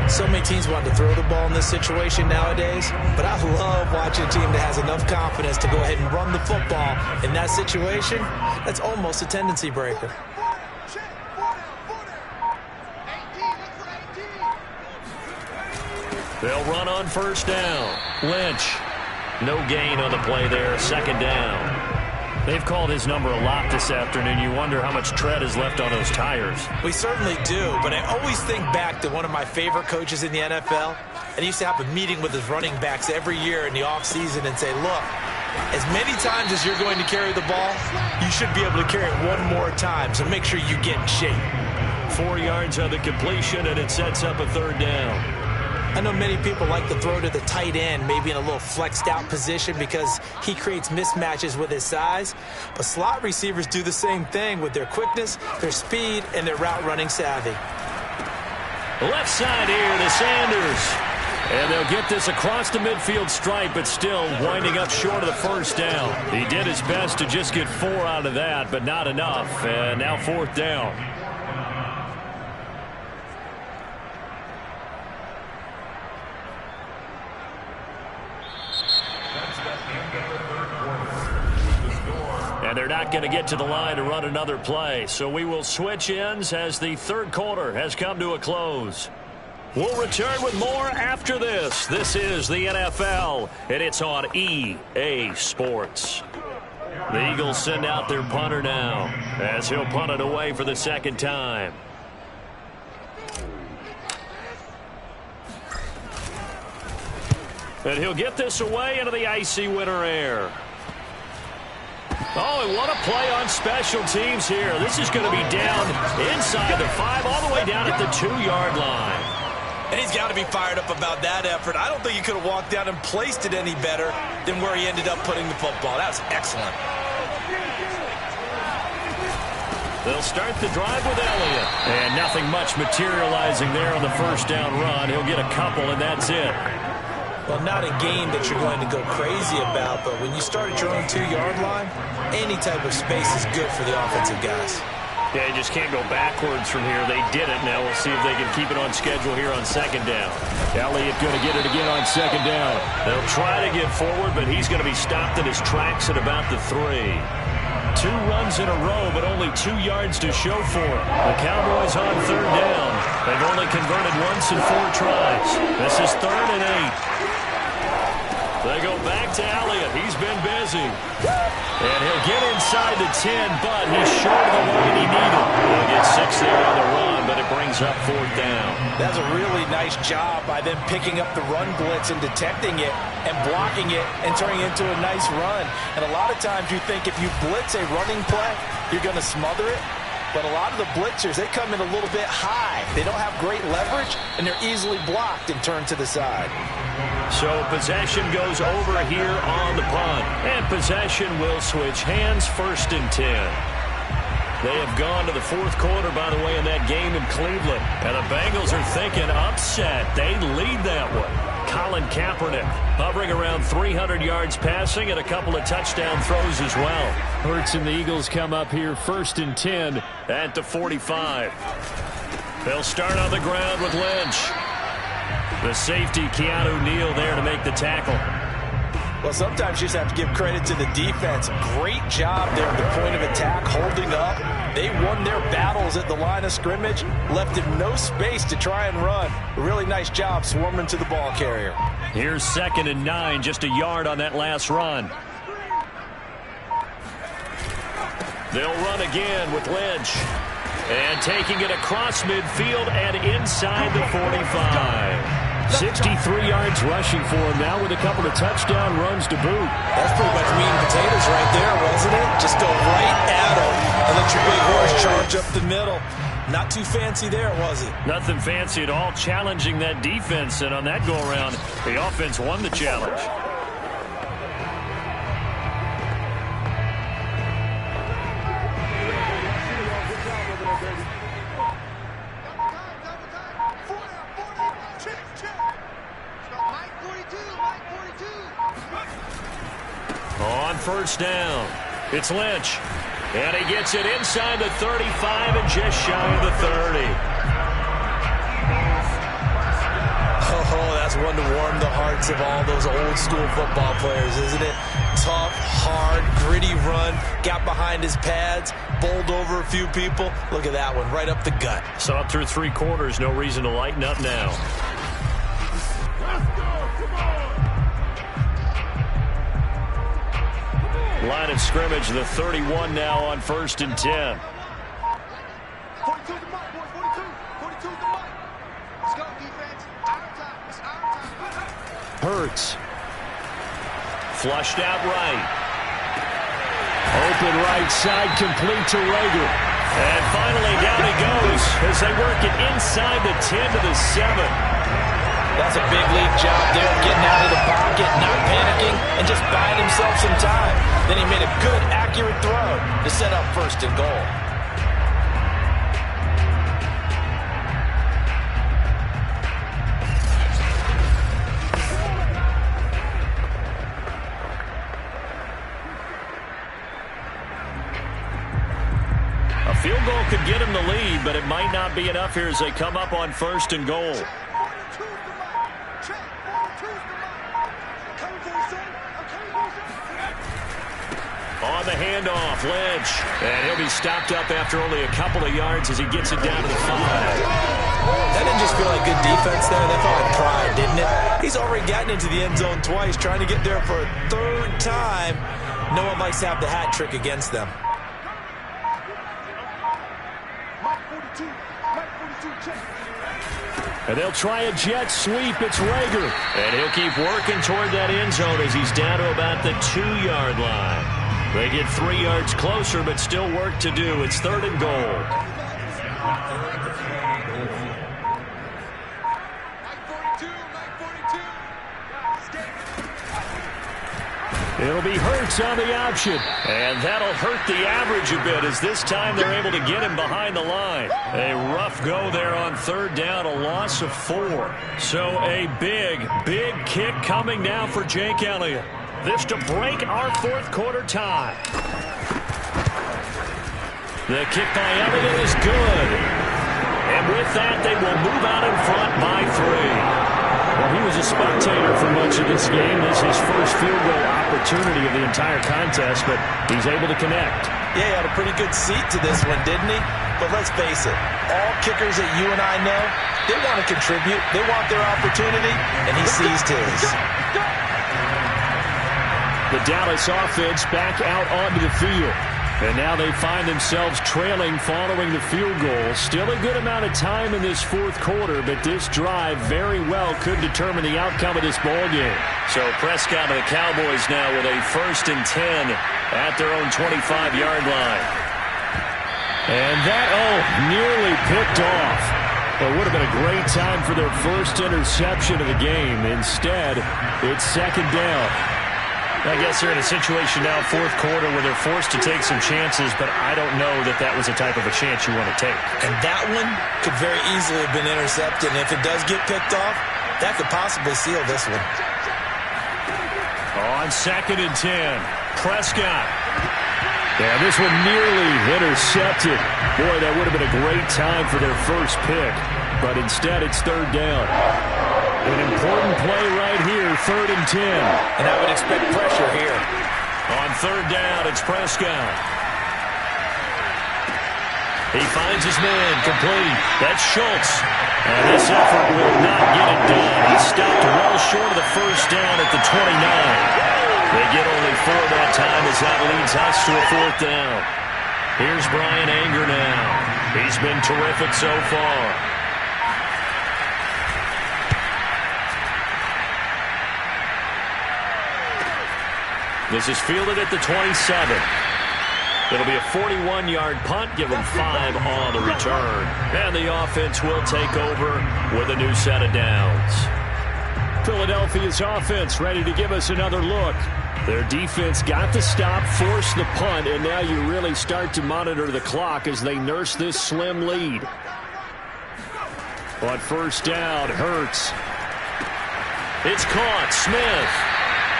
So many teams want to throw the ball in this situation nowadays, but I love watching a team that has enough confidence to go ahead and run the football. In that situation, that's almost a tendency breaker. They'll run on first down. Lynch. No gain on the play there. 2nd down. They've called his number a lot this afternoon. You wonder how much tread is left on those tires. We certainly do, but I always think back to one of my favorite coaches in the NFL, and he used to have a meeting with his running backs every year in the offseason and say, look, as many times as you're going to carry the ball, you should be able to carry it 1 more time, so make sure you get in shape. 4 yards on the completion, and it sets up a 3rd down. I know many people like to throw to the tight end, maybe in a little flexed out position because he creates mismatches with his size. But slot receivers do the same thing with their quickness, their speed, and their route running savvy. Left side here to Sanders. And they'll get this across the midfield stripe, but still winding up short of the first down. He did his best to just get 4 out of that, but not enough. And now 4th down. And they're not going to get to the line to run another play. So we will switch ends as the 3rd quarter has come to a close. We'll return with more after this. This is the NFL, and it's on EA Sports. The Eagles send out their punter now as he'll punt it away for the 2nd time. And he'll get this away into the icy winter air. Oh, and what a play on special teams here. This is going to be down inside the 5, all the way down at the 2-yard line. And he's got to be fired up about that effort. I don't think he could have walked down and placed it any better than where he ended up putting the football. That was excellent. They'll start the drive with Elliott. And nothing much materializing there on the first down run. He'll get a couple, and that's it. Well, not a game that you're going to go crazy about, but when you start at your own 2-yard line, any type of space is good for the offensive guys. Yeah, you just can't go backwards from here. They did it. Now we'll see if they can keep it on schedule here on second down. Elliott going to get it again on second down. They'll try to get forward, but he's going to be stopped in his tracks at about the 3. 2 runs in a row, but only 2 yards to show for it. The Cowboys on third down. They've only converted once in 4 tries. This is 3rd and 8. They go back to Elliott. He's been busy. And he'll get inside the 10, but he's short of the line he needed. He'll get 6 there on the run, but it brings up 4th down. That's a really nice job by them picking up the run blitz and detecting it and blocking it and turning it into a nice run. And a lot of times you think if you blitz a running play, you're going to smother it. But a lot of the blitzers, they come in a little bit high. They don't have great leverage, and they're easily blocked and turned to the side. So possession goes over here on the punt. And possession will switch hands, 1st and 10. They have gone to the 4th quarter, by the way, in that game in Cleveland. And the Bengals are thinking upset. They lead that one. Colin Kaepernick hovering around 300 yards passing and a couple of touchdown throws as well. Hurts and the Eagles come up here 1st and 10 at the 45. They'll start on the ground with Lynch. The safety, Keanu Neal, there to make the tackle. Well, sometimes you just have to give credit to the defense. Great job there at the point of attack, holding up. They won their battles at the line of scrimmage, left him no space to try and run. A really nice job swarming to the ball carrier. Here's 2nd and 9, just a yard on that last run. They'll run again with Lynch. And taking it across midfield and inside the 45. 63 yards rushing for him now with a couple of touchdown runs to boot. That's pretty much meat and potatoes right there, wasn't it? Just go right at him and let your big horse charge up the middle. Not too fancy there, was it? Nothing fancy at all, challenging that defense. And on that go-around, the offense won the challenge. On 1st down, it's Lynch. And he gets it inside the 35 and just shy of the 30. Oh, that's one to warm the hearts of all those old school football players, isn't it? Tough, hard, gritty run, got behind his pads, bowled over a few people. Look at that one, right up the gut. Saw it through 3 quarters, no reason to lighten up now. Line of scrimmage, the 31 now on 1st and 10. 42 the mark, boys. 42. 42 the mark. Let's go, defense. Our time. It's our time. Hurts. Flushed out right. Open right side, complete to Rager. And finally down he goes as they work it inside the 10 to the 7. That's a big league job there, getting out of the pocket, not panicking, and just buying himself some time. Then he made a good, accurate throw to set up 1st and goal. A field goal could get him the lead, but it might not be enough here as they come up on 1st and goal. On the handoff, Lynch. And he'll be stopped up after only a couple of yards as he gets it down to the 5. That didn't just feel like good defense there. That felt like pride, didn't it? He's already gotten into the end zone twice, trying to get there for a 3rd time. No one likes to have the hat trick against them. And they'll try a jet sweep. It's Rager. And he'll keep working toward that end zone as he's down to about the 2-yard line. They get 3 yards closer, but still work to do. It's 3rd and goal. It'll be Hurts on the option. And that'll hurt the average a bit as this time they're able to get him behind the line. A rough go there on third down, a loss of 4. So a big, big kick coming now for Jake Elliott. This to break our fourth quarter tie. The kick by Elliott is good. And with that, they will move out in front by 3. Well, he was a spectator for much of this game. This is his first field goal opportunity of the entire contest, but he's able to connect. Yeah, he had a pretty good seat to this one, didn't he? But let's face it, all kickers that you and I know, they want to contribute. They want their opportunity, and he seized his. The Dallas offense back out onto the field. And now they find themselves trailing following the field goal. Still a good amount of time in this fourth quarter, but this drive very well could determine the outcome of this ball game. So Prescott and the Cowboys now with a 1st and 10 at their own 25-yard line. And that, nearly picked off. It would have been a great time for their first interception of the game. Instead, it's 2nd down. I guess they're in a situation now, fourth quarter, where they're forced to take some chances, but I don't know that that was the type of a chance you want to take. And that one could very easily have been intercepted, and if it does get picked off, that could possibly seal this one. On 2nd and 10, Prescott. Yeah, this one nearly intercepted. Boy, that would have been a great time for their first pick, but instead it's 3rd down. An important play right here, 3rd and 10. And I would expect pressure here. On 3rd down, it's Prescott. He finds his man, complete. That's Schultz. And this effort will not get it done. He stopped well short of the first down at the 29. They get only 4 that time as that leads us to a 4th down. Here's Brian Anger now. He's been terrific so far. This is fielded at the 27. It'll be a 41-yard punt. Give them 5 on the return. And the offense will take over with a new set of downs. Philadelphia's offense ready to give us another look. Their defense got the stop, forced the punt, and now you really start to monitor the clock as they nurse this slim lead. On 1st down, Hurts. It's caught. Smith.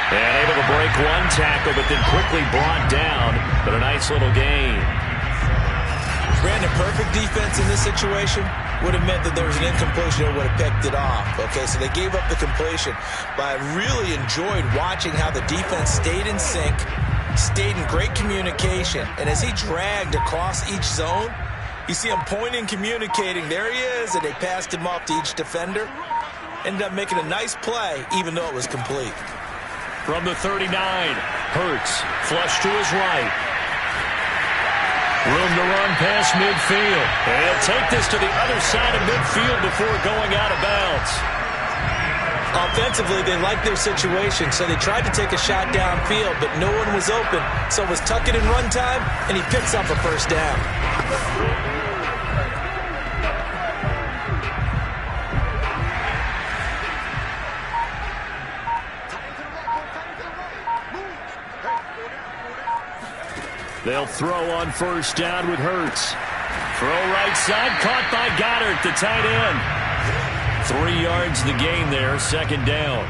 And able to break one tackle, but then quickly brought down. But a nice little gain. Brandon, perfect defense in this situation would have meant that there was an incompletion and would have picked it off. Okay, so they gave up the completion. But I really enjoyed watching how the defense stayed in sync, stayed in great communication. And as he dragged across each zone, you see him pointing, communicating. There he is, and they passed him off to each defender. Ended up making a nice play, even though it was complete. From the 39, Hurts, flush to his right. Room to run past midfield. And he'll take this to the other side of midfield before going out of bounds. Offensively, they liked their situation, so they tried to take a shot downfield, but no one was open. So it was tuck it and run time, and he picks up a 1st down. They'll throw on 1st down with Hurts. Throw right side, caught by Goddard, the tight end. 3 yards the gain there, 2nd down.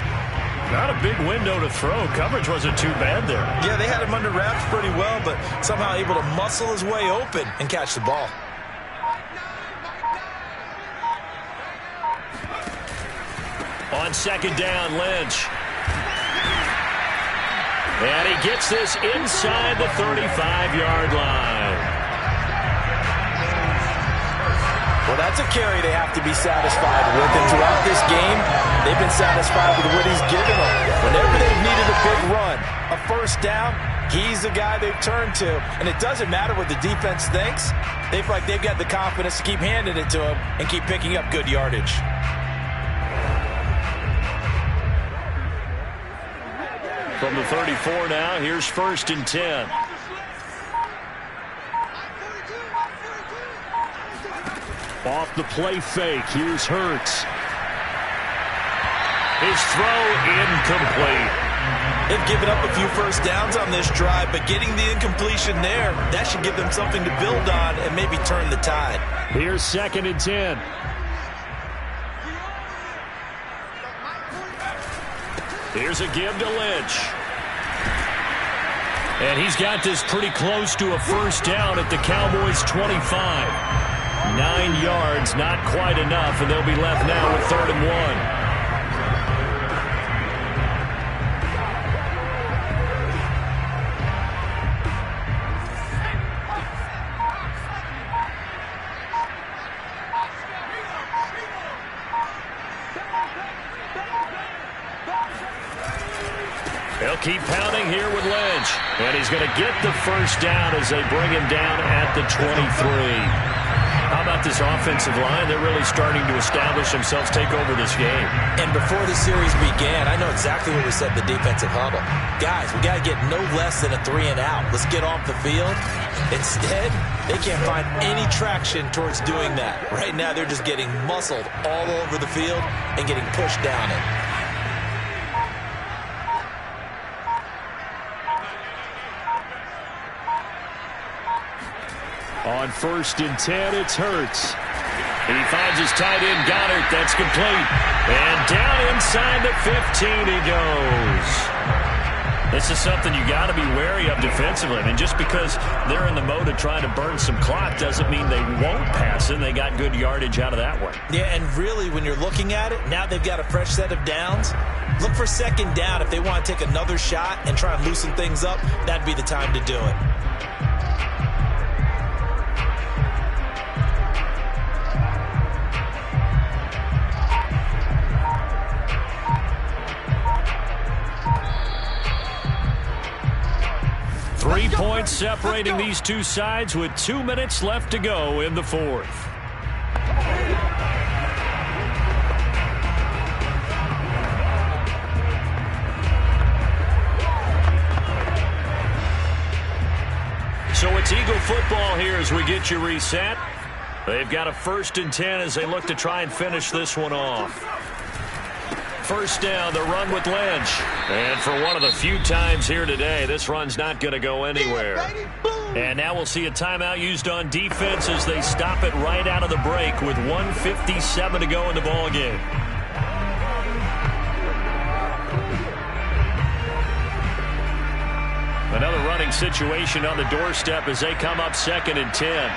Not a big window to throw. Coverage wasn't too bad there. Yeah, they had him under wraps pretty well, but somehow able to muscle his way open and catch the ball. On 2nd down, Lynch. And he gets this inside the 35-yard line. Well, that's a carry they have to be satisfied with. And throughout this game, they've been satisfied with what he's given them. Whenever they've needed a big run, a 1st down, he's the guy they've turned to. And it doesn't matter what the defense thinks. They feel like they've got the confidence to keep handing it to him and keep picking up good yardage. From the 34 now, here's 1st and 10. Off the play fake, here's Hurts. His throw incomplete. They've given up a few first downs on this drive, but getting the incompletion there, that should give them something to build on and maybe turn the tide. Here's 2nd and 10. Here's a give to Lynch. And he's got this pretty close to a first down at the Cowboys' 25. 9 yards, not quite enough, and they'll be left now with 3rd and 1. They'll keep pounding here with Lynch. And he's going to get the first down as they bring him down at the 23. How about this offensive line? They're really starting to establish themselves, take over this game. And before the series began, I know exactly what we said in the defensive huddle. Guys, we got to get no less than a 3-and-out. Let's get off the field. Instead, they can't find any traction towards doing that. Right now, they're just getting muscled all over the field and getting pushed down it. On 1st and 10, it's Hurts. He finds his tight end, Goddard. That's complete. And down inside the 15 he goes. This is something you got to be wary of defensively. I mean, just because they're in the mode of trying to burn some clock doesn't mean they won't pass it. They got good yardage out of that one. Yeah, and really, when you're looking at it, now they've got a fresh set of downs. Look for 2nd down. If they want to take another shot and try and loosen things up, that'd be the time to do it. Three points separating these two sides with 2 minutes left to go in the 4th. So it's Eagle football here as we get you reset. They've got a 1st and 10 as they look to try and finish this one off. First down, the run with Lynch. And for one of the few times here today, this run's not going to go anywhere. And now we'll see a timeout used on defense as they stop it right out of the break with 1:57 to go in the ballgame. Another running situation on the doorstep as they come up 2nd and 10.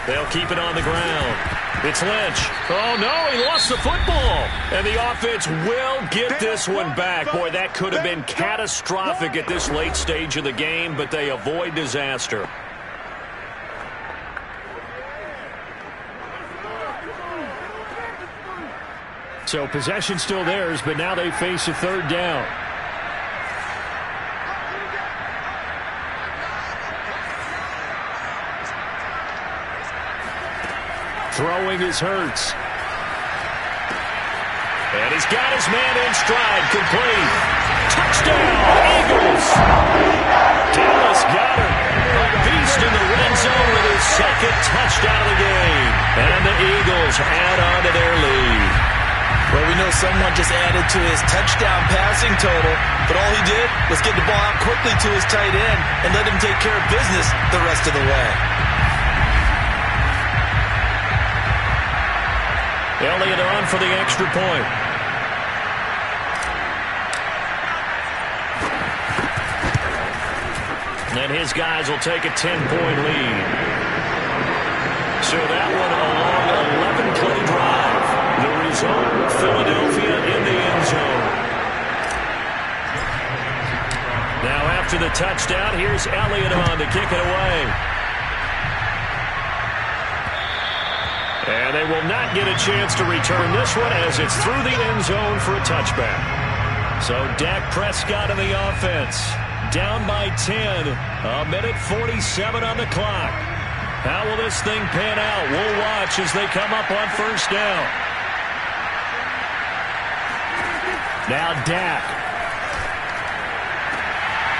They'll keep it on the ground. It's Lynch. Oh, no, he lost the football. And the offense will get this one back. Boy, that could have been catastrophic at this late stage of the game, but they avoid disaster. So possession still theirs, but now they face a 3rd down. Throwing his Hurts. And he's got his man in stride, complete. Touchdown, Eagles! Dallas Goedert, a beast in the red zone with his 2nd touchdown of the game. And the Eagles add on to their lead. Well, we know someone just added to his touchdown passing total, but all he did was get the ball out quickly to his tight end and let him take care of business the rest of the way. Elliott on for the extra point. And his guys will take a 10-point lead. So that one a long 11-play drive. The result, Philadelphia in the end zone. Now after the touchdown, here's Elliott on to kick it away. And they will not get a chance to return this one as it's through the end zone for a touchback. So Dak Prescott in the offense. Down by 10. A minute 47 on the clock. How will this thing pan out? We'll watch as they come up on 1st down. Now Dak.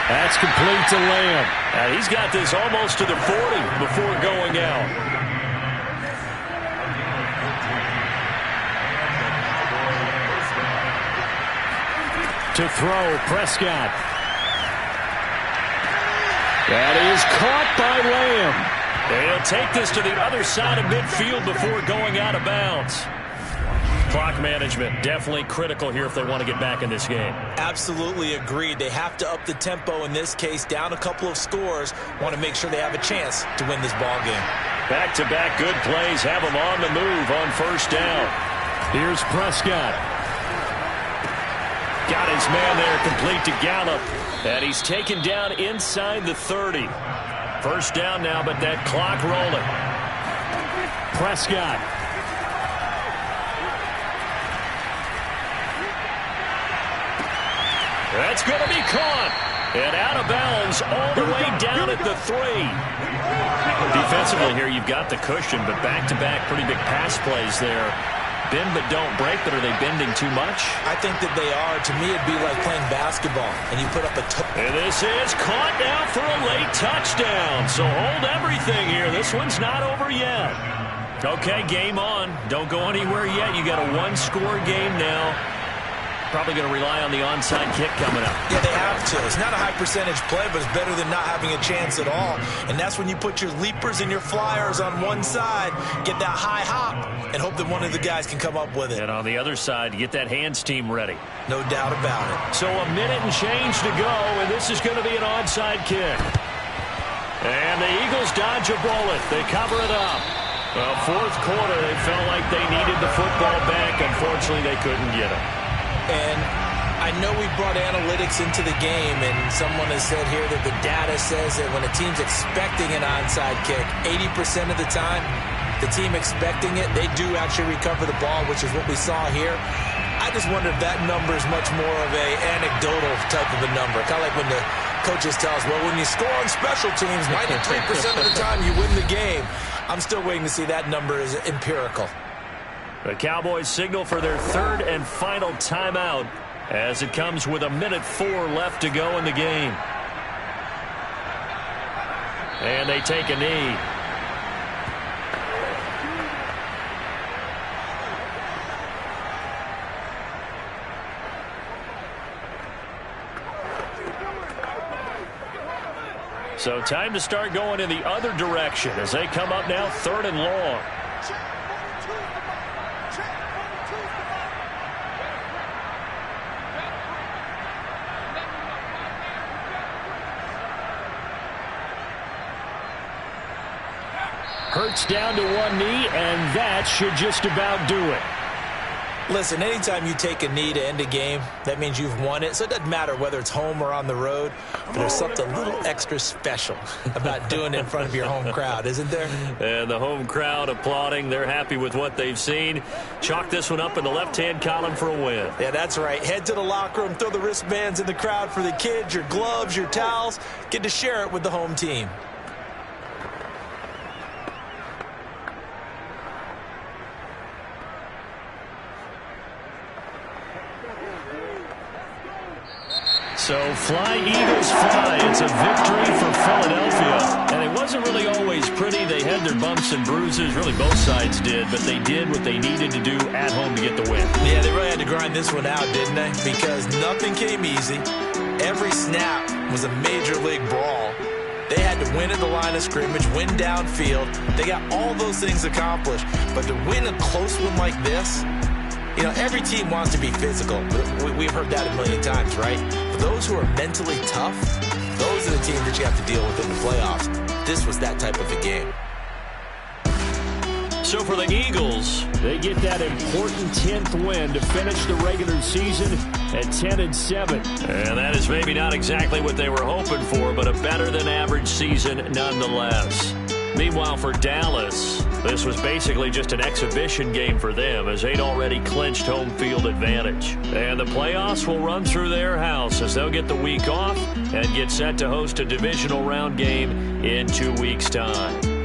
That's complete to Lamb. He's got this almost to the 40 before going out. To throw, Prescott. That is caught by Lamb. They'll take this to the other side of midfield before going out of bounds. Clock management definitely critical here if they want to get back in this game. Absolutely agreed. They have to up the tempo in this case, down a couple of scores. Want to make sure they have a chance to win this ball game. Back-to-back good plays have them on the move on first down. Here's Prescott. Got his man there complete to Gallup. And he's taken down inside the 30. First down now, but that clock rolling. Prescott. That's going to be caught. And out of bounds all the way down at the 3. Defensively here, you've got the cushion, but back-to-back pretty big pass plays there. Bend but don't break, but are they bending too much? I think that they are. To me, it'd be like playing basketball, and you put up a and this is caught now for a late touchdown. So hold everything here. This one's not over yet. Okay, game on. Don't go anywhere yet. You got a one-score game now. Probably going to rely on the onside kick coming up. Yeah, they have to. It's not a high-percentage play, but it's better than not having a chance at all. And that's when you put your leapers and your flyers on one side, get that high hop, and hope that one of the guys can come up with it. And on the other side, get that hands team ready. No doubt about it. So a minute and change to go, and this is going to be an onside kick. And the Eagles dodge a bullet. They cover it up. Well, fourth quarter, they felt like they needed the football back. Unfortunately, they couldn't get it. And I know we brought analytics into the game, and someone has said here that the data says that when a team's expecting an onside kick, 80% of the time, the team expecting it, they do actually recover the ball, which is what we saw here. I just wonder if that number is much more of a anecdotal type of a number. Kind of like when the coaches tell us, well, when you score on special teams, 93% of the time you win the game. I'm still waiting to see that number is empirical. The Cowboys signal for their third and final timeout as it comes with 1:04 left to go in the game. And they take a knee. So time to start going in the other direction as they come up now third and long. Hurts down to one knee, and that should just about do it. Listen, anytime you take a knee to end a game, that means you've won it. So it doesn't matter whether it's home or on the road, but there's something a little extra special about doing it in front of your home crowd, isn't there? And the home crowd applauding. They're happy with what they've seen. Chalk this one up in the left-hand column for a win. Yeah, that's right. Head to the locker room, throw the wristbands in the crowd for the kids, your gloves, your towels. Get to share it with the home team. So fly, Eagles, fly. It's a victory for Philadelphia. And it wasn't really always pretty. They had their bumps and bruises. Really, both sides did. But they did what they needed to do at home to get the win. Yeah, they really had to grind this one out, didn't they? Because nothing came easy. Every snap was a major league brawl. They had to win at the line of scrimmage, win downfield. They got all those things accomplished. But to win a close one like this, you know, every team wants to be physical. We've heard that a million times, right? But those who are mentally tough, those are the teams that you have to deal with in the playoffs. This was that type of a game. So for the Eagles, they get that important 10th win to finish the regular season at 10-7. And that is maybe not exactly what they were hoping for, but a better than average season nonetheless. Meanwhile, for Dallas, this was basically just an exhibition game for them as they'd already clinched home field advantage. And the playoffs will run through their house as they'll get the week off and get set to host a divisional round game in 2 weeks' time.